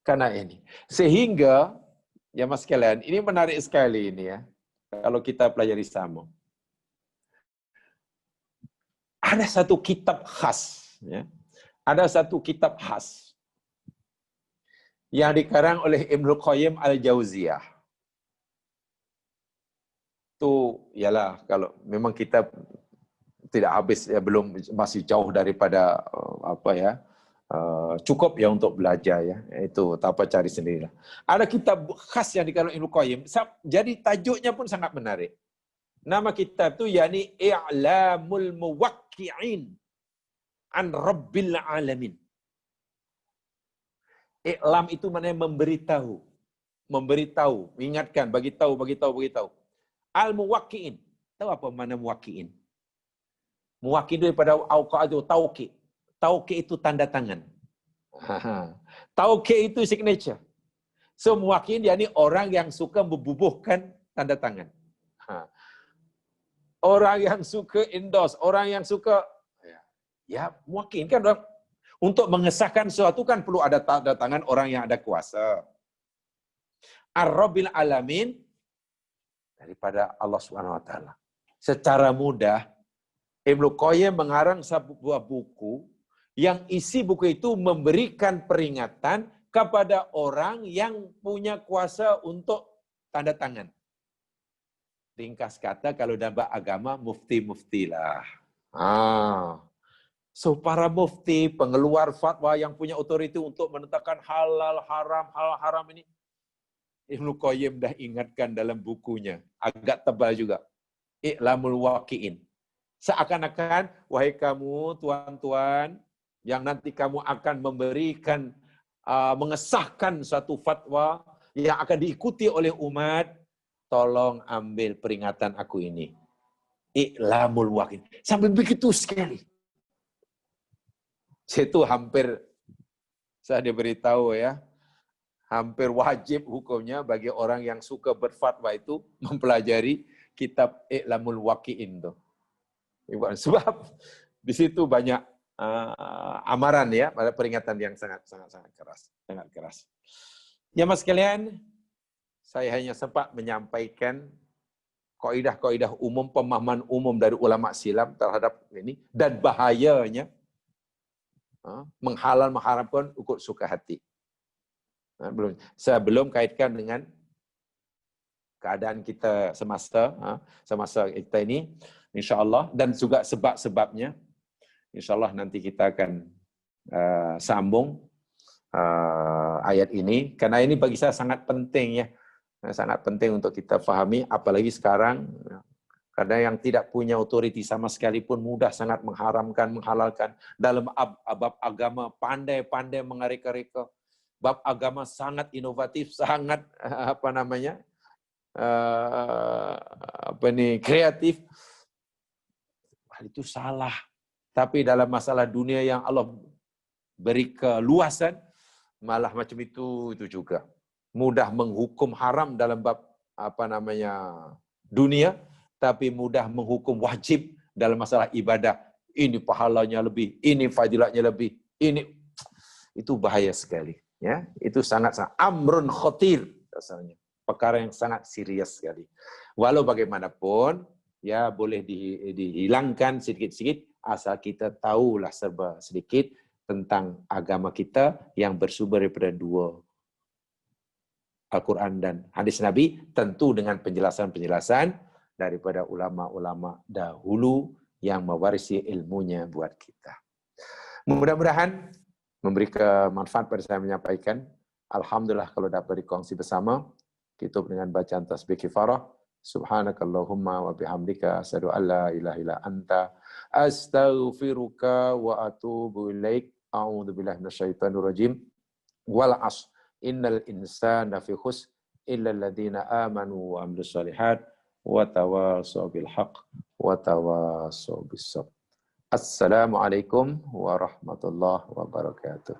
Karena ini. Sehingga ya mas sekalian, ini menarik sekali ini ya. Kalau kita pelajari sama. Ada satu kitab khas, ya. Ada satu kitab khas yang dikarang oleh Ibnu Qayyim Al-Jauziyah. Itu ialah kalau memang kita tidak habis ya, belum masih jauh daripada cukup ya untuk belajar ya. Itu tak apa cari sendirilah. Ada kitab khas yang dikarang Ibnu Qayyim. Jadi tajuknya pun sangat menarik. Nama kitab itu yakni I'lamul Muwaqqi'in an Rabbil Alamin. I'lam itu maknanya memberitahu. Memberitahu, ingatkan, bagi tahu. Al-muwakki'in. Tahu apa makna muwakki'in? Muwakki'in daripada auqa'atu tauqi'. Tauqi' itu tanda tangan. Tauqi' itu signature. So muwakki'in yakni orang yang suka membubuhkan tanda tangan. Orang yang suka endorse, orang yang suka muwakki'in kan orang, untuk mengesahkan sesuatu kan perlu ada tanda tangan orang yang ada kuasa. Ar-Rabbil Alamin daripada Allah Subhanahu wa taala. Secara mudah Ibnu Qayyim mengarang sebuah buku yang isi buku itu memberikan peringatan kepada orang yang punya kuasa untuk tanda tangan. Ringkas kata kalau dalam agama mufti-mufti lah. So para mufti, pengeluar fatwa yang punya otoriti untuk menetapkan halal haram ini, Ibnu Qayyim dah ingatkan dalam bukunya, agak tebal juga. I'lamul waqi'in. Seakan-akan, wahai kamu tuan-tuan, yang nanti kamu akan memberikan, mengesahkan satu fatwa yang akan diikuti oleh umat, tolong ambil peringatan aku ini. I'lamul waqi'in. Sampai begitu sekali. Itu hampir, saya diberitahu ya, hampir wajib hukumnya bagi orang yang suka berfatwa itu mempelajari kitab I'lamul Waqi'in tuh. Sebab di situ banyak amaran ya, pada peringatan yang sangat keras. Ya Mas sekalian, saya hanya sempat menyampaikan kaidah-kaidah umum, pemahaman umum dari ulama silam terhadap ini dan bahayanya mengharamkan ikut suka hati. Saya belum kaitkan dengan keadaan kita semasa kita ini, insya-Allah, dan juga sebab-sebabnya. Insya-Allah nanti kita akan sambung ayat ini, karena ini bagi saya sangat penting ya, sangat penting untuk kita fahami, apalagi sekarang, karena yang tidak punya otoriti sama sekali pun mudah sangat mengharamkan, menghalalkan. Dalam bab agama pandai-pandai mengareka-reka. Bab agama sangat inovatif, sangat kreatif. Hal itu salah. Tapi dalam masalah dunia yang Allah beri keluasan, malah macam itu juga. Mudah menghukum haram dalam bab dunia, tapi mudah menghukum wajib dalam masalah ibadah. Ini pahalanya lebih, ini fadilatnya lebih, ini itu bahaya sekali. Ya, itu sangat amrun khotir dasarnya, perkara yang sangat serius sekali. Walau bagaimanapun, ya boleh dihilangkan sedikit-sedikit, asal kita tahulah serba sedikit tentang agama kita yang bersumber daripada dua, Al-Quran dan hadis Nabi, tentu dengan penjelasan-penjelasan daripada ulama-ulama dahulu yang mewarisi ilmunya buat kita. Mudah-mudahan memberi kemanfaat pada saya menyampaikan. Alhamdulillah kalau dapat dikongsi bersama. Tutup dengan bacaan tasbih kifarah. Subhanakallahumma wa bihamdika asyhadu an la ilaha illa anta astaghfiruka wa atubu ilaik. A'udzubillahi minasyaitonir rajim. Wal 'ashr innal insana fi khusr illa alladziina aamanu wa 'amilus shalihat wa tawashaw bil haqq wa tawashaw bis sabr. Assalamualaikum warahmatullahi wabarakatuh.